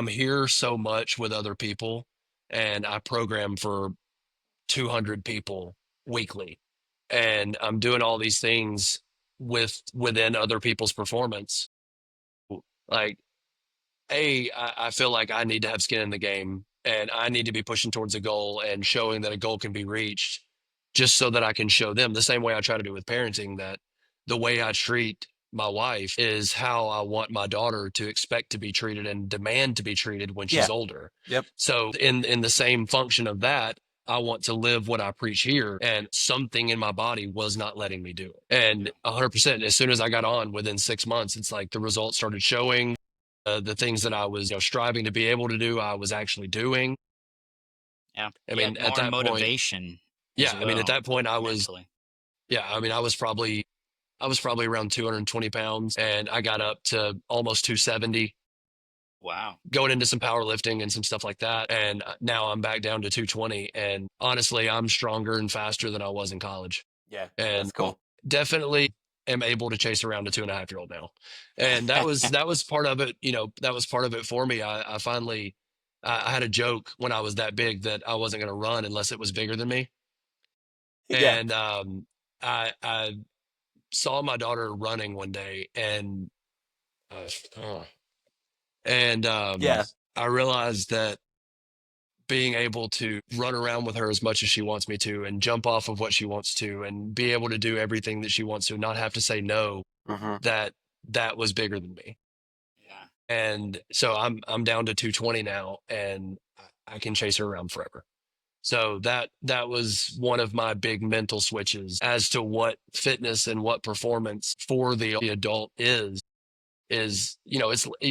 here so much with other people, and I program for 200 people weekly, and I'm doing all these things within other people's performance. Like, I feel like I need to have skin in the game, and I need to be pushing towards a goal and showing that a goal can be reached, just so that I can show them the same way I try to do with parenting, that the way I treat my wife is how I want my daughter to expect to be treated and demand to be treated when she's older. Yep. So in the same function of that, I want to live what I preach here, and something in my body was not letting me do it. And 100%, as soon as I got on, within 6 months, it's like the results started showing. The things that I was striving to be able to do, I was actually doing. Yeah. I mean, at that motivation. Point, I mean, at that point I was, I was probably around 220 pounds, and I got up to almost 270. Wow. Going into some powerlifting and some stuff like that. And now I'm back down to 220. And honestly, I'm stronger and faster than I was in college. Yeah. And that's cool. Definitely am able to chase around a 2.5-year-old now. And that was part of it. That was part of it for me. I finally, I had a joke when I was that big that I wasn't going to run unless it was bigger than me. Yeah. And I saw my daughter running one day, and I realized that being able to run around with her as much as she wants me to, and jump off of what she wants to, and be able to do everything that she wants to, not have to say no, that was bigger than me. Yeah. And so I'm down to 220 now, and I can chase her around forever. So that was one of my big mental switches as to what fitness and what performance for the adult is, it's,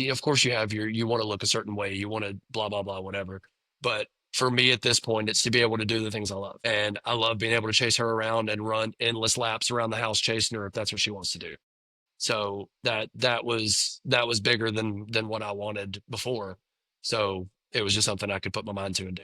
of course you want to look a certain way, you want to blah, blah, blah, whatever. But for me at this point, it's to be able to do the things I love. And I love being able to chase her around and run endless laps around the house chasing her if that's what she wants to do. So that was bigger than what I wanted before. So it was just something I could put my mind to and do.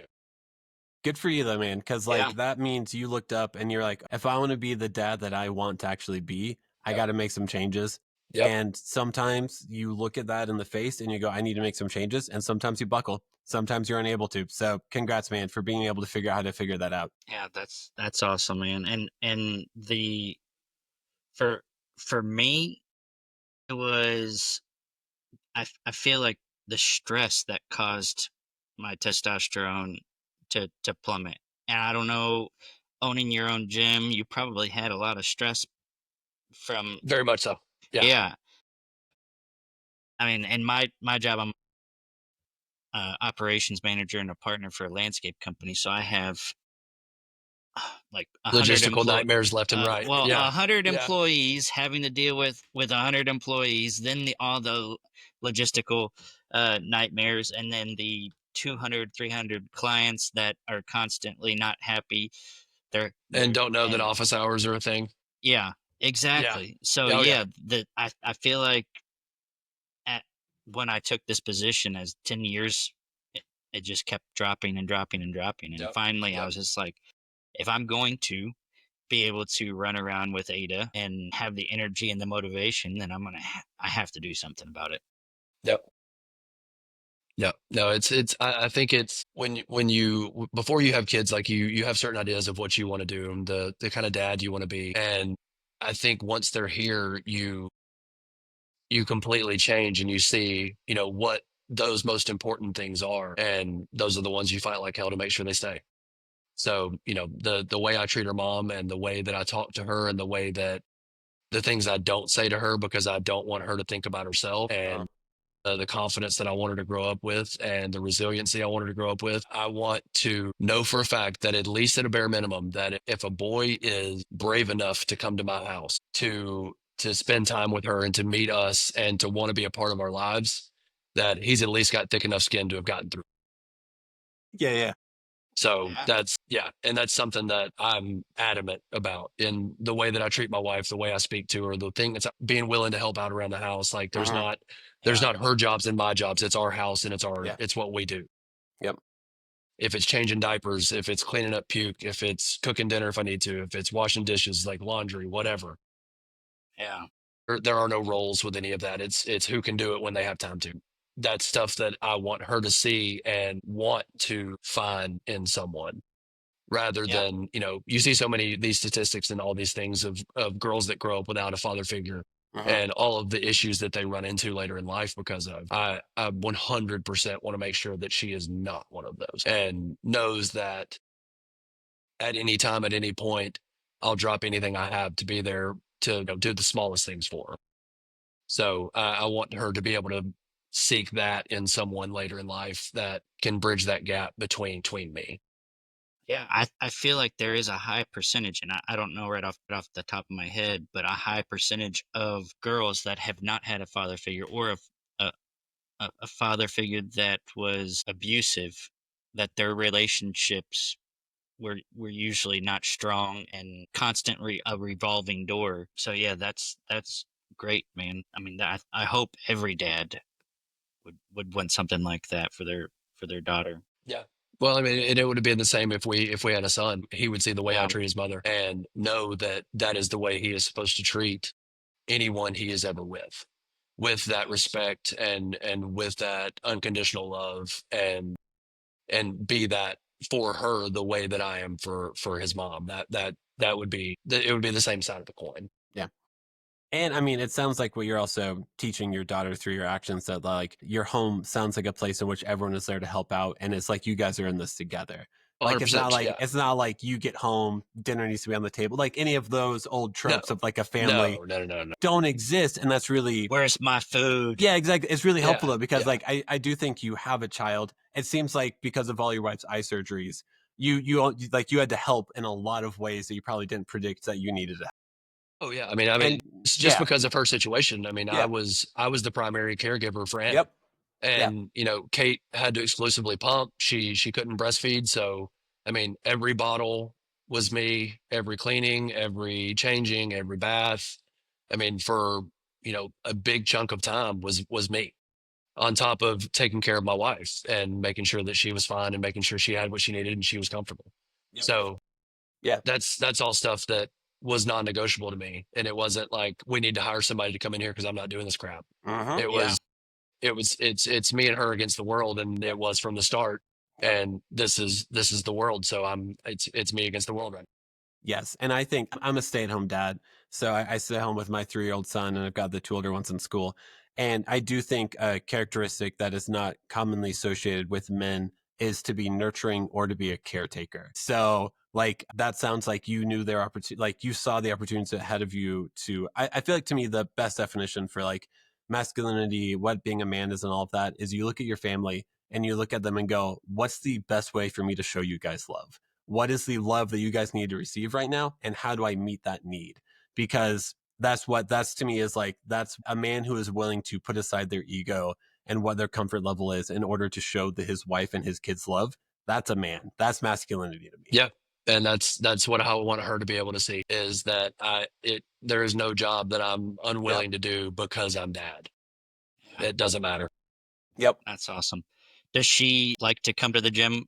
Good for you though, man. Cause that means you looked up and you're like, if I want to be the dad that I want to actually be, I got to make some changes. Yep. And sometimes you look at that in the face and you go, I need to make some changes. And sometimes you buckle. Sometimes you're unable to. So congrats, man, for being able to figure out how to figure that out. Yeah, that's awesome, man. And for me, it was, I feel like the stress that caused my testosterone to plummet. And I don't know, owning your own gym, you probably had a lot of stress from. Very much so. Yeah. Yeah. I mean, in my job, operations manager and a partner for a landscape company. So I have like 100 Logistical nightmares left and right. Yeah. 100 Yeah. employees having to deal with 100 employees, then all the logistical nightmares, and then the 200, 300 clients that are constantly not happy. And don't know that and office hours are a thing. yeah, Yeah. exactly. So Oh, yeah. I feel like when I took this position as 10 years, it just kept dropping and dropping and dropping. And Yep. finally, I Yep. was just like, if I'm going to be able to run around with Ada and have the energy and the motivation, then I have to do something about it. Yep. Yeah, no, I think it's when you before you have kids, like you have certain ideas of what you want to do and the kind of dad you want to be. And I think once they're here, you completely change and you see, what those most important things are. And those are the ones you fight like hell to make sure they stay. So, the way I treat her mom and the way that I talk to her and the things I don't say to her because I don't want her to think about herself and the confidence that I want her to grow up with and the resiliency I want her to grow up with. I want to know for a fact that at least at a bare minimum, that if a boy is brave enough to come to my house to spend time with her and to meet us and to want to be a part of our lives, that he's at least got thick enough skin to have gotten through. Yeah. So and that's something that I'm adamant about in the way that I treat my wife, the way I speak to her, the thing that's being willing to help out around the house. Like there's not her jobs and my jobs. It's our house and it's what we do. Yep. If it's changing diapers, if it's cleaning up puke, if it's cooking dinner if I need to, if it's washing dishes, like laundry, whatever. Yeah. There are no roles with any of that. It's who can do it when they have time to. That's stuff that I want her to see and want to find in someone rather than, you see so many these statistics and all these things of girls that grow up without a father figure and all of the issues that they run into later in life because of. I 100% want to make sure that she is not one of those and knows that at any time, at any point, I'll drop anything I have to be there to do the smallest things for her. So I want her to be able to seek that in someone later in life that can bridge that gap between me. Yeah, I feel like there is a high percentage, and I don't know right off the top of my head, but a high percentage of girls that have not had a father figure or a, a father figure that was abusive, that their relationships were usually not strong and constantly a revolving door. So yeah, that's great, man. I mean, I hope every dad would want something like that for their daughter. Yeah. Well, I mean, it would have been the same if we had a son. He would see the way I Yeah. treat his mother and know that that is the way he is supposed to treat anyone he is ever with that respect and with that unconditional love and be that for her the way that I am for his mom. That would be it would be the same side of the coin. Yeah. And I mean, it sounds like what you're also teaching your daughter through your actions that like your home sounds like a place in which everyone is there to help out. And it's like you guys are in this together. Like it's not 100%. like Yeah. it's not like you get home, dinner needs to be on the table. Like any of those old tropes of like a family No. don't exist. And that's really Where's my food? Yeah, exactly. It's really helpful though, because Yeah. like I do think you have a child. It seems like because of all your wife's eye surgeries, you like you had to help in a lot of ways that you probably didn't predict that you needed to. Oh yeah. I mean, And just because of her situation. I mean, Yeah. I was the primary caregiver for Anna. Yep. And Kate had to exclusively pump. She couldn't breastfeed, so I mean, every bottle was me, every cleaning, every changing, every bath. I mean, for a big chunk of time was me, on top of taking care of my wife and making sure that she was fine and making sure she had what she needed and she was comfortable. Yep. So Yeah. that's all stuff that was non-negotiable to me. And it wasn't like we need to hire somebody to come in here because I'm not doing this crap. It was it's me and her against the world, and it was from the start. And this is the world, so it's me against the world right now. Yes. And I think I'm a stay-at-home dad. So I stay home with my 3-year-old son, and I've got the 2 older ones in school. And I do think a characteristic that is not commonly associated with men is to be nurturing or to be a caretaker. So like that sounds like you knew their opportunity, like you saw the opportunities ahead of you to, I feel like to me, the best definition for like masculinity, what being a man is and all of that is you look at your family and you look at them and go, what's the best way for me to show you guys love? What is the love that you guys need to receive right now? And how do I meet that need? Because that's to me is like, that's a man who is willing to put aside their ego and what their comfort level is in order to show his wife and his kids love. That's a man. That's masculinity to me. Yeah. And that's what I want her to be able to see, is that there is no job that I'm unwilling to do because I'm dad. It doesn't matter. Yep. That's awesome. Does she like to come to the gym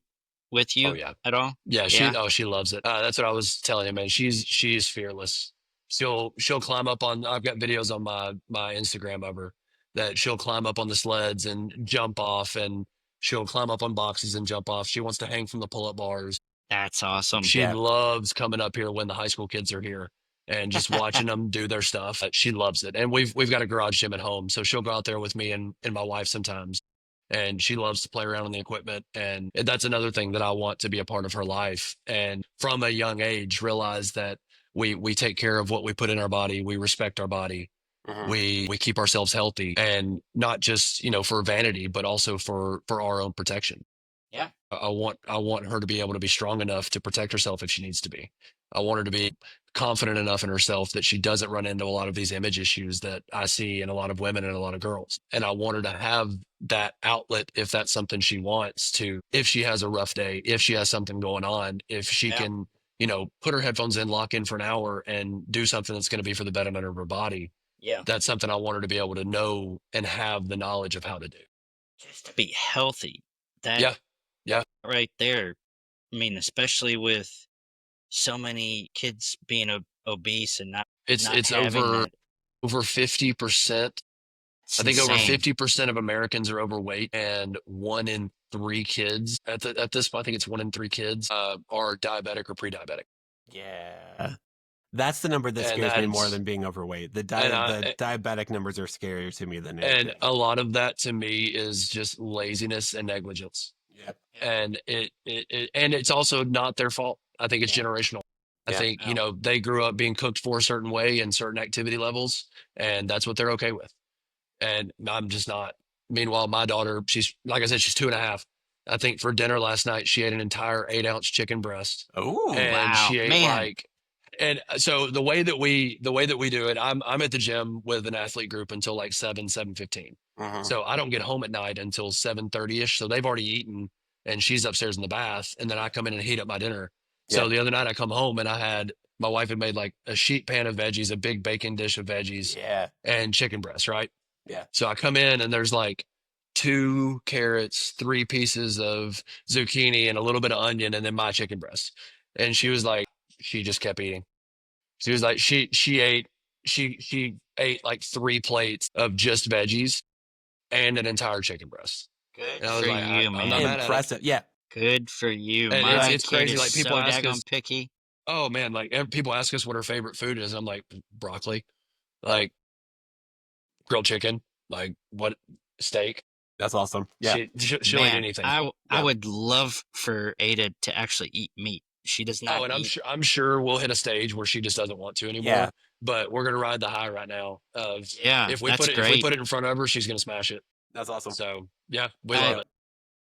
with you at all? Yeah, she loves it. That's what I was telling you, man. She's fearless. She'll climb up on, I've got videos on my Instagram of her that she'll climb up on the sleds and jump off, and she'll climb up on boxes and jump off. She wants to hang from the pull-up bars. That's awesome. She loves coming up here when the high school kids are here and just watching them do their stuff. She loves it. And we've got a garage gym at home, so she'll go out there with me and my wife sometimes. And she loves to play around on the equipment. And that's another thing that I want to be a part of her life. And from a young age, realize that we take care of what we put in our body. We respect our body. Mm-hmm. We keep ourselves healthy, and not just, for vanity, but also for our own protection. Yeah. I want her to be able to be strong enough to protect herself if she needs to be. I want her to be confident enough in herself that she doesn't run into a lot of these image issues that I see in a lot of women and a lot of girls. And I want her to have that outlet if that's something she wants to, if she has a rough day, if she has something going on, if she can, put her headphones in, lock in for an hour and do something that's going to be for the betterment of her body. Yeah. That's something I want her to be able to know and have the knowledge of how to do. Just to be healthy. Yeah. Right there. I mean, especially with so many kids being obese and not over 50%. I think over 50% of Americans are overweight, and 1 in 3 kids at this point, I think it's 1 in 3 kids are diabetic or pre-diabetic. Yeah. That's the number that scares me more than being overweight. The diabetic numbers are scarier to me than anything. And a lot of that to me is just laziness and negligence. Yep. And it's also not their fault. I think it's generational. I think, they grew up being cooked for a certain way and certain activity levels, and that's what they're okay with. And I'm just not. Meanwhile, my daughter, she's, like I said, she's 2.5. I think for dinner last night, she ate an entire 8-ounce chicken breast. Oh, and wow. She ate and so the way that we do it, I'm at the gym with an athlete group until like 7:15. Uh-huh. So I don't get home at night until 7:30ish. So they've already eaten, and she's upstairs in the bath, and then I come in and heat up my dinner. So the other night I come home and my wife had made like a sheet pan of veggies, a big bacon dish of veggies, and chicken breast, right? Yeah. So I come in and there's like 2 carrots, 3 pieces of zucchini, and a little bit of onion, and then my chicken breast. And she was like, she just kept eating. She was like, she ate like 3 plates of just veggies and an entire chicken breast. Good and I was for like, you, man. I'm not mad impressive. at it. Yeah. Good for you. And My it's crazy. kid Like is people so ask us, picky. oh man, like people ask us what her favorite food is. I'm like, broccoli, like grilled chicken, like what, steak. That's awesome. Yeah. She'll eat anything. I would love for Ada to actually eat meat. She does not. Oh, and I'm sure we'll hit a stage where she just doesn't want to anymore. Yeah. But we're gonna ride the high right now. If we put it in front of her, she's gonna smash it. That's awesome. So yeah, we love it.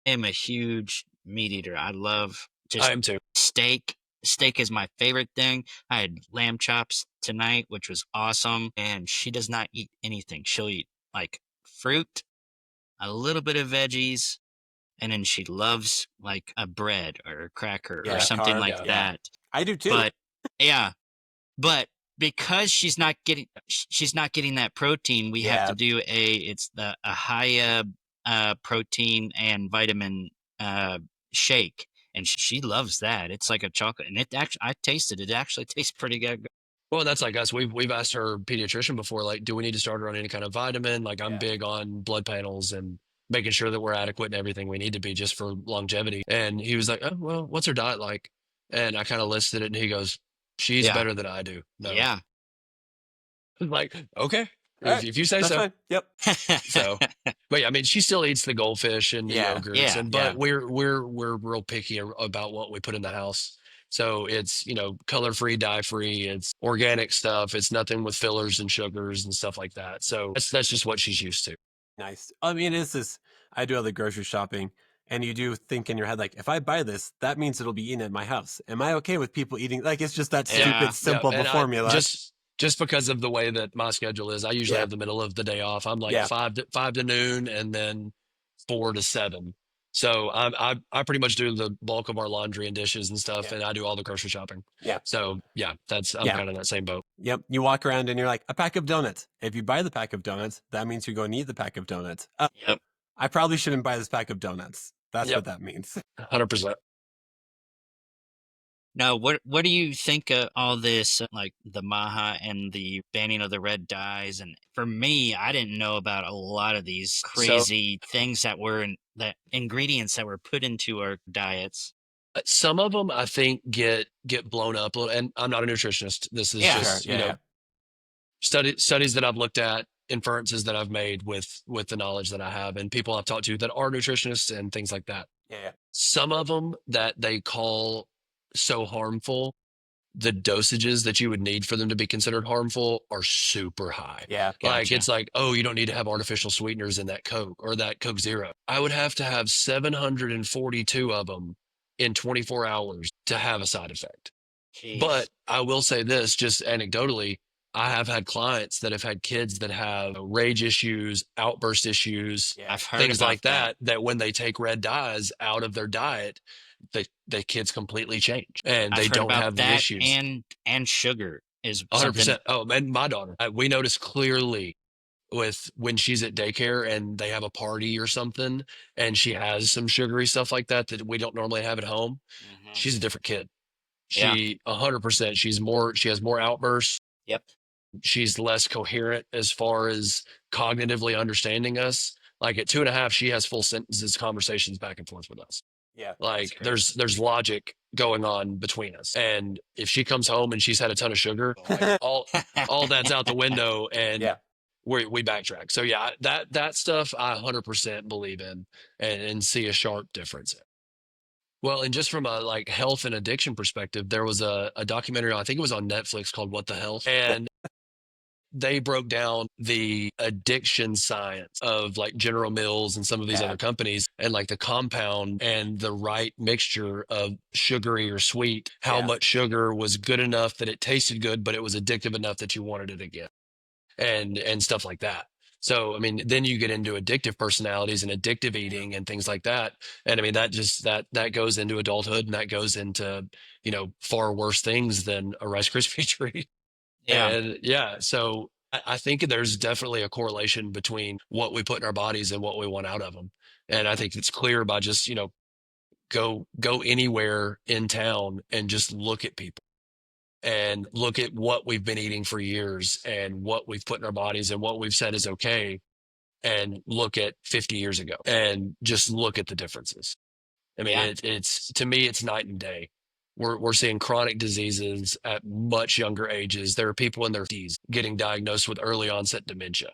I am a huge meat eater. I love I am too. Steak. Steak is my favorite thing. I had lamb chops tonight, which was awesome. And she does not eat anything. She'll eat like fruit, a little bit of veggies, and then she loves like a bread or a cracker or something like that. I do too. But because she's not getting that protein, we have to do a high protein and vitamin shake, and she loves that. It's like a chocolate, and I tasted it. It actually tastes pretty good. Well, that's like us. We've asked her pediatrician before, like, do we need to start her on any kind of vitamin? Like, I'm big on blood panels and making sure that we're adequate in everything we need to be just for longevity. And he was like, oh, well, what's her diet like? And I kind of listed it, and he goes, she's better than I do. No. Yeah. Like, okay. If you say so. Fine. Yep. So, but yeah, I mean, she still eats the goldfish and the yogurts, but we're real picky about what we put in the house. So it's, color-free, dye-free, it's organic stuff. It's nothing with fillers and sugars and stuff like that. So that's just what she's used to. Nice. I mean, I do all the grocery shopping. And you do think in your head, like, if I buy this, that means it'll be eaten at my house. Am I okay with people eating? Like, it's just that stupid, simple formula. Just because of the way that my schedule is, I usually have the middle of the day off. I'm like 5 to noon and then 4 to 7. So I pretty much do the bulk of our laundry and dishes and stuff, and I do all the grocery shopping. Yeah. So I'm kind of in that same boat. Yep. You walk around and you're like, a pack of donuts. If you buy the pack of donuts, that means you're going to eat the pack of donuts. Yep. I probably shouldn't buy this pack of donuts. That's what that means. 100%. Now, what do you think of all this, like the MAHA and the banning of the red dyes? And for me, I didn't know about a lot of these crazy things that were the ingredients that were put into our diets. Some of them I think get blown up a little, and I'm not a nutritionist. This is just studies that I've looked at, inferences that I've made with the knowledge that I have, and people I've talked to that are nutritionists and things like that. Some of them that they call so harmful, the dosages that you would need for them to be considered harmful are super high. Like it's like, oh, you don't need to have artificial sweeteners in that Coke or that Coke Zero. I would have to have 742 of them in 24 hours to have a side effect. Jeez. But I will say this, just anecdotally, I have had clients that have had kids that have rage issues, outburst issues, I've heard things about like that when they take red dyes out of their diet, the kids completely change and they don't have the issues. And sugar is 100%. Oh, and my daughter, we notice clearly with when she's at daycare and they have a party or something and she has some sugary stuff like that we don't normally have at home. She's a different kid. She 100%. She has more outbursts. Yep. She's less coherent as far as cognitively understanding us. Like at 2.5, she has full sentences, conversations back and forth with us. Like there's logic going on between us. And if she comes home and she's had a ton of sugar, like all that's out the window and we backtrack. So that stuff I 100% believe in and see a sharp difference in. Well, and just from a like health and addiction perspective, there was a documentary, I think it was on Netflix, called What the Health. And they broke down the addiction science of like General Mills and some of these other companies and like the compound and the right mixture of sugary or sweet, how much sugar was good enough that it tasted good, but it was addictive enough that you wanted it again and stuff like that. So, I mean, then you get into addictive personalities and addictive eating and things like that. And I mean, that goes into adulthood and that goes into, far worse things than a Rice Krispie treat. And so I think there's definitely a correlation between what we put in our bodies and what we want out of them. And I think it's clear by just, go anywhere in town and just look at people and look at what we've been eating for years and what we've put in our bodies and what we've said is okay. And look at 50 years ago and just look at the differences. I mean, it's to me, it's night and day. We're seeing chronic diseases at much younger ages. There are people in their 30s getting diagnosed with early onset dementia.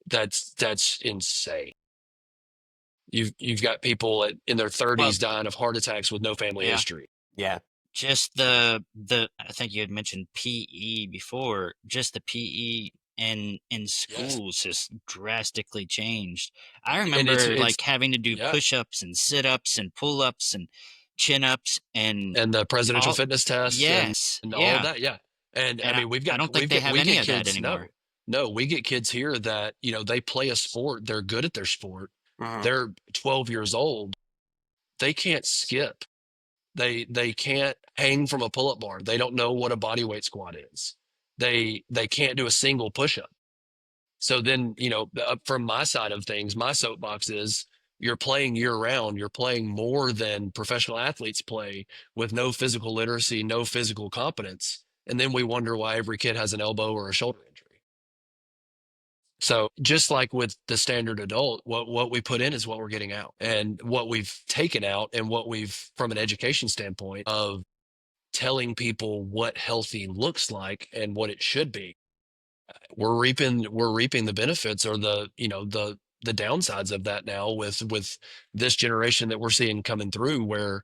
That's insane. You've got people in their 30s dying of heart attacks with no family history. Just I think you had mentioned PE before. Just the PE in schools has drastically changed. I remember it's having to do push-ups and sit-ups and pull-ups and chin-ups and the presidential fitness test and all of that. And I mean, I don't think they have any of that anymore. No, we get kids here that they play a sport, they're good at their sport, they're 12 years old, they can't skip, they can't hang from a pull-up bar, they don't know what a body weight squat is, they can't do a single push-up. So then from my side of things, my soapbox is, you're playing year round. You're playing more than professional athletes play with no physical literacy, no physical competence. And then we wonder why every kid has an elbow or a shoulder injury. So just like with the standard adult, what we put in is what we're getting out, and what we've taken out and what we've, from an education standpoint of telling people what healthy looks like and what it should be, we're reaping the benefits or the downsides of that now with this generation that we're seeing coming through, where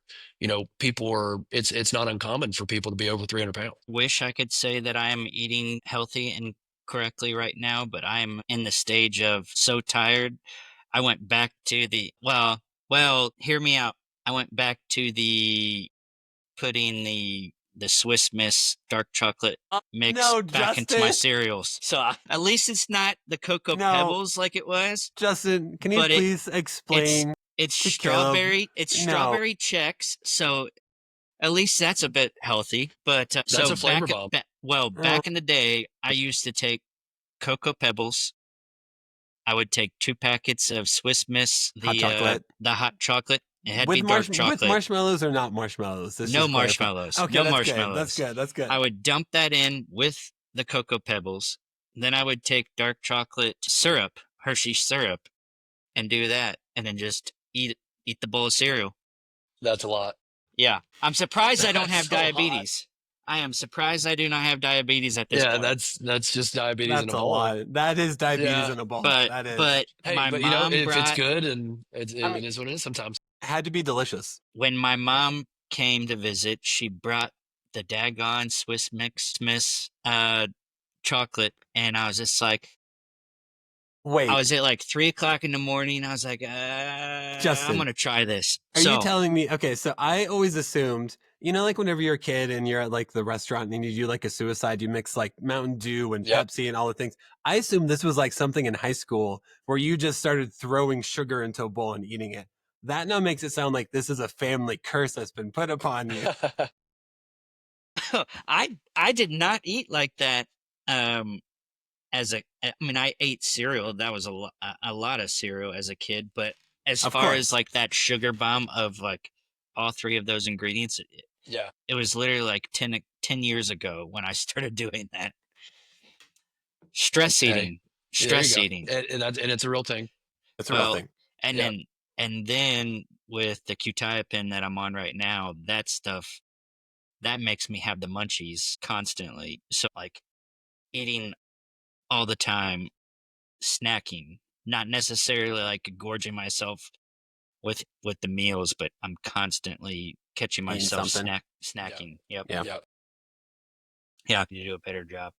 people are, it's not uncommon for people to be over 300 pounds. Wish I could say that I am eating healthy and correctly right now, but I'm in the stage of so tired. I went back to Well, hear me out. I went back to putting the Swiss Miss dark chocolate mix No, back into my Justin. cereals. So at least it's not the Cocoa No. Pebbles like it was. Justin, can you But please explain it's to Caleb? strawberry. It's strawberry checks. So at least that's a bit healthy. But That's so a flavor bomb. back in the day, I used to take Cocoa Pebbles. I would take 2 packets of Swiss Miss, Hot chocolate. the hot chocolate. It had to With be dark chocolate. with marshmallows or not marshmallows? No marshmallows. Okay, no that's marshmallows. good. That's good. I would dump that in with the Cocoa Pebbles. Then I would take dark chocolate syrup, Hershey syrup, and do that, and then just eat the bowl of cereal. That's a lot. Yeah, I'm surprised I don't have That's a lot. diabetes. I am surprised I do not have diabetes at this point. That's just diabetes in a That's a bowl. lot. That is diabetes in a bowl. But That is. but Hey, my but mom if it's brought, good and it is what it is sometimes. It had to be delicious. when my mom came to visit, she brought the daggone Swiss Miss chocolate, and I was just like, Wait, I was at like 3:00 in the morning. I was like, Justin, I'm gonna try this. are you telling me? Okay, so I always assumed, like whenever you're a kid and you're at like the restaurant and you do like a suicide, you mix like Mountain Dew and Pepsi and all the things. I assumed this was like something in high school where you just started throwing sugar into a bowl and eating it. That now makes it sound like this is a family curse that's been put upon you. I did not eat like that. I ate cereal. That was a lot of cereal as a kid. But as far as like that sugar bomb of like all 3 of those ingredients, it was literally like 10 years ago when I started doing that. Stress eating. And it's a real thing. It's a real thing. And then with the Q-Tiapin that I'm on right now, that stuff that makes me have the munchies constantly. So like eating all the time, snacking, not necessarily like gorging myself with the meals, but I'm constantly catching myself snacking. Yep. Yeah, you do a better job.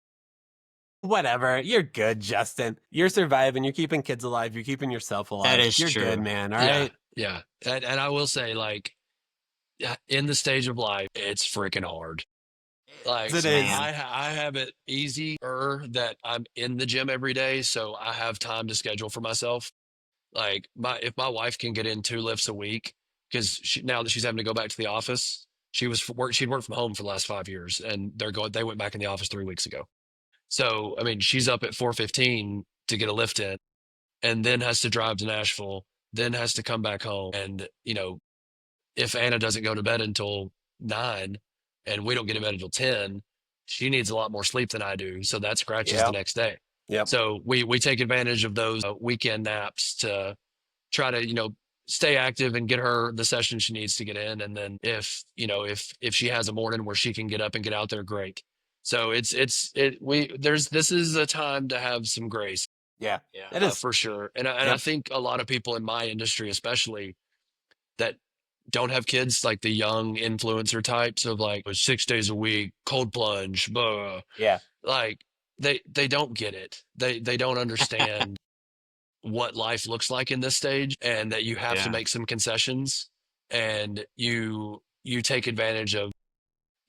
Whatever. You're good, Justin. You're surviving. You're keeping kids alive. You're keeping yourself alive. That is You're true. good, man. All right. Yeah. And I will say, like, in the stage of life, it's freaking hard. Like, It is. I have it easier that I'm in the gym every day, so I have time to schedule for myself. Like, if my wife can get in 2 lifts a week, because now that she's having to go back to the office, she'd worked from home for the last 5 years, and they went back in the office 3 weeks ago. So, I mean, she's up at 4:15 to get a lift in, and then has to drive to Nashville, then has to come back home. And, if Anna doesn't go to bed until 9 and we don't get to bed until 10, she needs a lot more sleep than I do. So that scratches the next day. Yep. So we take advantage of those weekend naps to try to, stay active and get her the session she needs to get in. And then if she has a morning where she can get up and get out there, great. So this is a time to have some grace. Yeah, it is for sure. And I think a lot of people in my industry, especially that don't have kids, like the young influencer types of like 6 days a week, cold plunge, blah. Yeah. Like they don't get it. They don't understand what life looks like in this stage, and that you have to make some concessions, and you take advantage of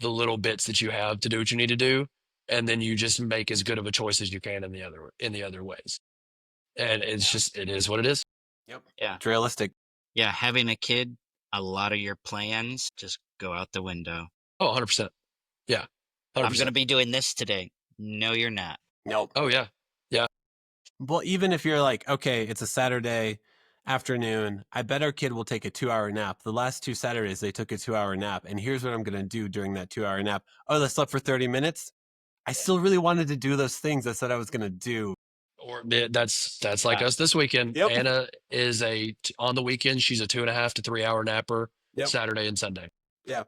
the little bits that you have to do what you need to do, and then you just make as good of a choice as you can in the other ways. And it's it is what it is. Yep. Yeah. It's realistic. Yeah, having a kid, a lot of your plans just go out the window. Oh, 100%. Yeah. 100%. I'm going to be doing this today. No, you're not. Nope. Oh, yeah. Yeah. Well, even if you're like, okay, it's a Saturday afternoon, I bet our kid will take a 2-hour nap. The last 2 Saturdays, they took a 2-hour nap. And here's what I'm going to do during that 2-hour nap. Oh, they slept for 30 minutes. I still really wanted to do those things I said I was going to do. Or that's like us this weekend. Yep. Anna is on the weekend, she's a 2.5 to 3 hour napper. Saturday and Sunday. Yeah.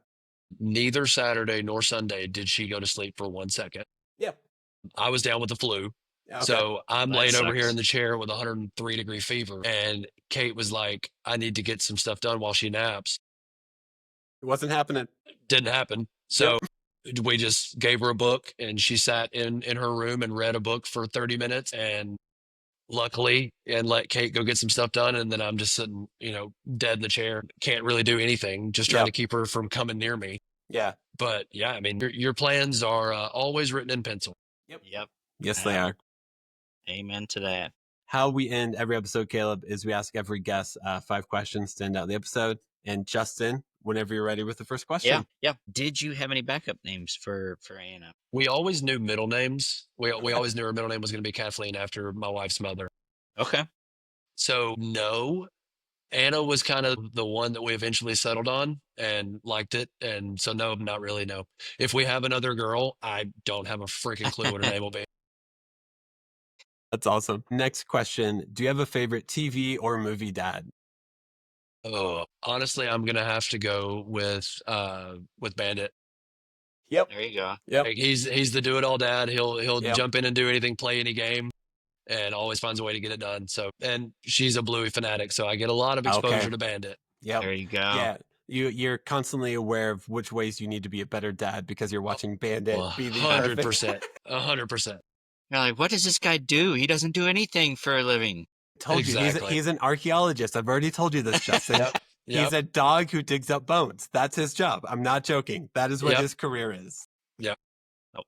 Neither Saturday nor Sunday did she go to sleep for 1 second. Yep. I was down with the flu. Okay. So I'm laid over here sucks. in the chair with 103-degree fever. And Kate was like, I need to get some stuff done while she naps. It wasn't happening. Didn't happen. So we just gave her a book, and she sat in her room and read a book for 30 minutes. And luckily, and let Kate go get some stuff done. And then I'm just sitting, dead in the chair. Can't really do anything, just trying to keep her from coming near me. Yeah. But yeah, I mean, your plans are always written in pencil. Yep. Yes, they are. Amen to that. How we end every episode, Caleb, is we ask every guest 5 questions to end out the episode. And Justin, whenever you're ready with the first question. Yeah. Did you have any backup names for Anna? We always knew middle names. We always knew her middle name was going to be Kathleen after my wife's mother. Okay. So no, Anna was kind of the one that we eventually settled on and liked it. And so no, not really, no. If we have another girl, I don't have a freaking clue what her name will be. That's awesome. Next question. Do you have a favorite TV or movie dad? Oh, honestly, I'm going to have to go with Bandit. Yep. There you go. Yep. Like, he's the do-it-all dad. He'll Yep. jump in and do anything, play any game, and always finds a way to get it done. So, and she's a Bluey fanatic, so I get a lot of exposure to Bandit. Yep. There you go. Yeah. You're constantly aware of which ways you need to be a better dad because you're watching Bandit be the 100%. 100%. You're like, what does this guy do? He doesn't do anything for a living. Told you, he's an archaeologist. I've already told you this, Justin. Yep. He's a dog who digs up bones. That's his job. I'm not joking. That is what his career is. Yep.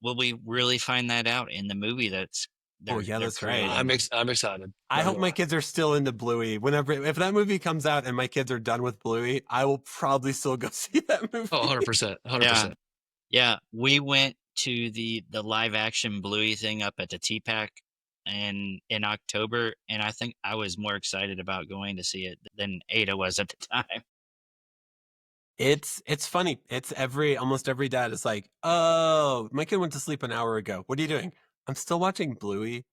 Will we really find that out in the movie? That's that's right. I'm excited. I hope my kids are still into Bluey. If that movie comes out and my kids are done with Bluey, I will probably still go see that movie. Oh, 100%. 100%. Yeah. We went to the live action Bluey thing up at the TPAC in October, and I think I was more excited about going to see it than Ada was at the time. It's funny. It's almost every dad is like, oh, my kid went to sleep an hour ago. What are you doing? I'm still watching Bluey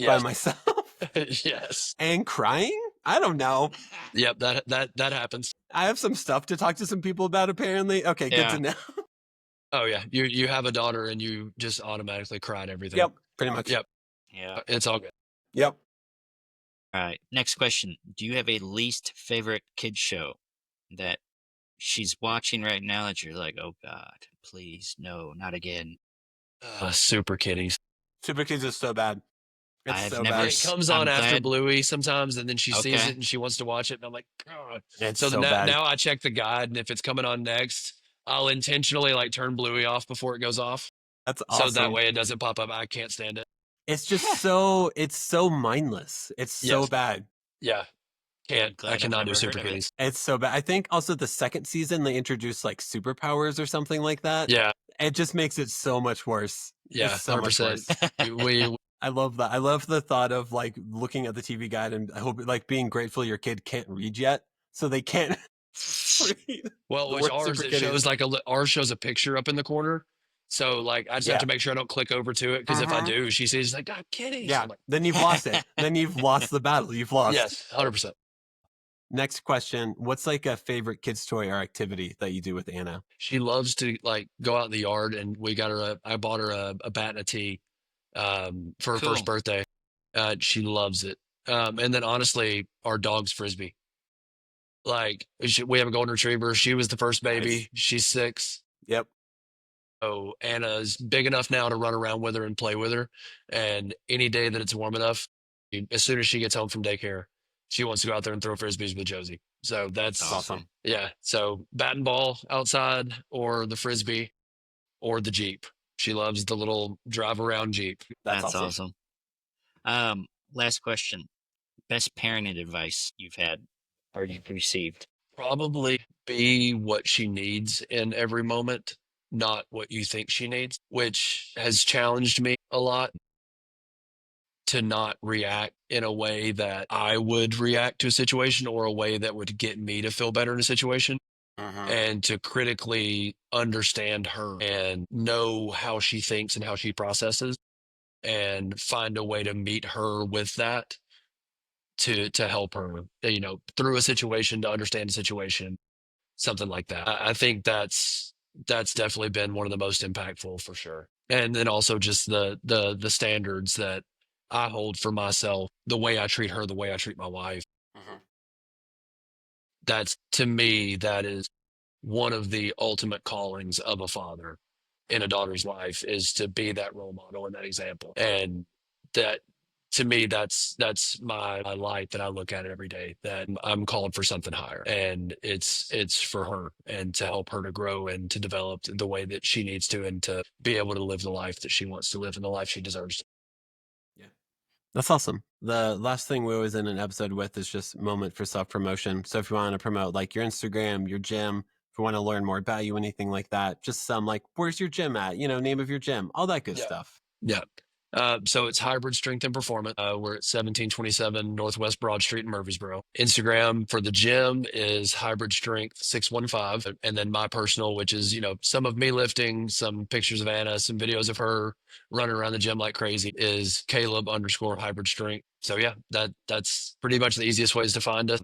by myself. Yes. And crying? I don't know. Yep, that happens. I have some stuff to talk to some people about, apparently. Okay, good to know. Oh yeah, you have a daughter and you just automatically cry at everything. Yep, pretty much. Yep. Yeah. It's all good. Yep. All right. Next question. Do you have a least favorite kid show that she's watching right now that you're like, oh God, please, no, not again? Super Kitties. Super Kitties is so bad. It's so bad. It comes on after Bluey sometimes, and then she sees it and she wants to watch it, and I'm like, God. It's so bad. Now I check the guide, and if it's coming on next, I'll intentionally turn Bluey off before it goes off. That's awesome. So that way it doesn't pop up. I can't stand it. It's just it's so mindless. It's so bad. Yeah. I cannot do Super Kitties. It's so bad. I think also the second season they introduced superpowers or something like that. Yeah. It just makes it so much worse. Yeah, it's so 100%. Much worse. I love that. I love the thought of looking at the TV guide and I hope being grateful your kid can't read yet, so they can't read. Well, which ours shows a picture up in the corner. So I just have to make sure I don't click over to it because if I do, she sees God, kitties. Yeah. Then you've lost it. Then you've lost the battle. You've lost. Yes, 100%. Next question. What's a favorite kid's toy or activity that you do with Anna? She loves to go out in the yard, and I bought her a bat and a tee for her first birthday. She loves it. And then honestly, our dog's Frisbee. We have a golden retriever. She was the first baby. Nice. She's 6. Yep. So Anna's big enough now to run around with her and play with her. And any day that it's warm enough, as soon as she gets home from daycare, she wants to go out there and throw Frisbees with Josie. So that's awesome. Yeah. So bat and ball outside, or the Frisbee, or the Jeep. She loves the little drive around Jeep. That's awesome. Last question. Best parenting advice you've had or you've received? Probably be what she needs in every moment, not what you think she needs, which has challenged me a lot to not react in a way that I would react to a situation or a way that would get me to feel better in a situation. And to critically understand her and know how she thinks and how she processes and find a way to meet her with that to help her, through a situation, to understand a situation, something like that. I think that's definitely been one of the most impactful for sure. And then also just the standards that I hold for myself, the way I treat her, the way I treat my wife. That's, to me, that is one of the ultimate callings of a father in a daughter's life, is to be that role model and that example. And that, to me, that's my light that I look at every day, that I'm called for something higher, and it's for her and to help her to grow and to develop the way that she needs to, and to be able to live the life that she wants to live and the life she deserves. Yeah. That's awesome. The last thing we always end an episode with is just moment for self-promotion. So if you want to promote like your Instagram, your gym, if you want to learn more about you, anything like that, just some like, where's your gym at? Name of your gym, all that good stuff. Yeah. So it's Hybrid Strength and Performance. We're at 1727 Northwest Broad Street in Murfreesboro. Instagram for the gym is Hybrid Strength 615. And then my personal, which is, some of me lifting, some pictures of Anna, some videos of her running around the gym like crazy, is Caleb_Hybrid Strength. So yeah, that's pretty much the easiest ways to find us.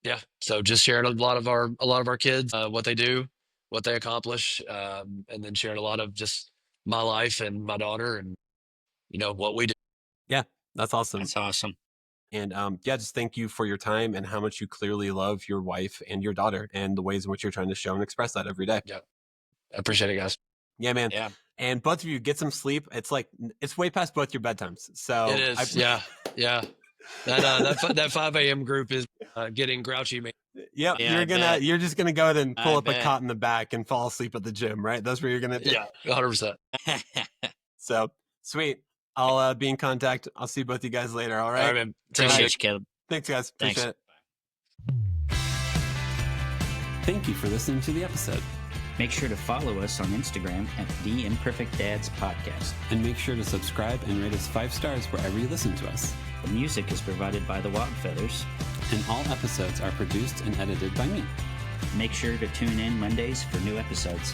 Yeah. So just sharing a lot of our kids, what they do, what they accomplish, and then sharing a lot of just my life and my daughter and what we do. Yeah, that's awesome. That's awesome. And just thank you for your time and how much you clearly love your wife and your daughter and the ways in which you're trying to show and express that every day. Yeah, I appreciate it, guys. Yeah, man. Yeah. And both of you get some sleep. It's like it's way past both your bedtimes. So it is. Yeah. That 5 a.m. group is getting grouchy, man. Yep, yeah, you're just gonna go ahead and pull up a cot in the back and fall asleep at the gym, right? That's what you're gonna do. Yeah, 100%. So sweet. I'll be in contact. I'll see both you guys later. All right. All right, man. Appreciate you, Caleb. Thanks, guys. Appreciate it. Thank you for listening to the episode. Make sure to follow us on Instagram at The Imperfect Dads Podcast. And make sure to subscribe and rate us 5 stars wherever you listen to us. The music is provided by the Wildfeathers. And all episodes are produced and edited by me. Make sure to tune in Mondays for new episodes.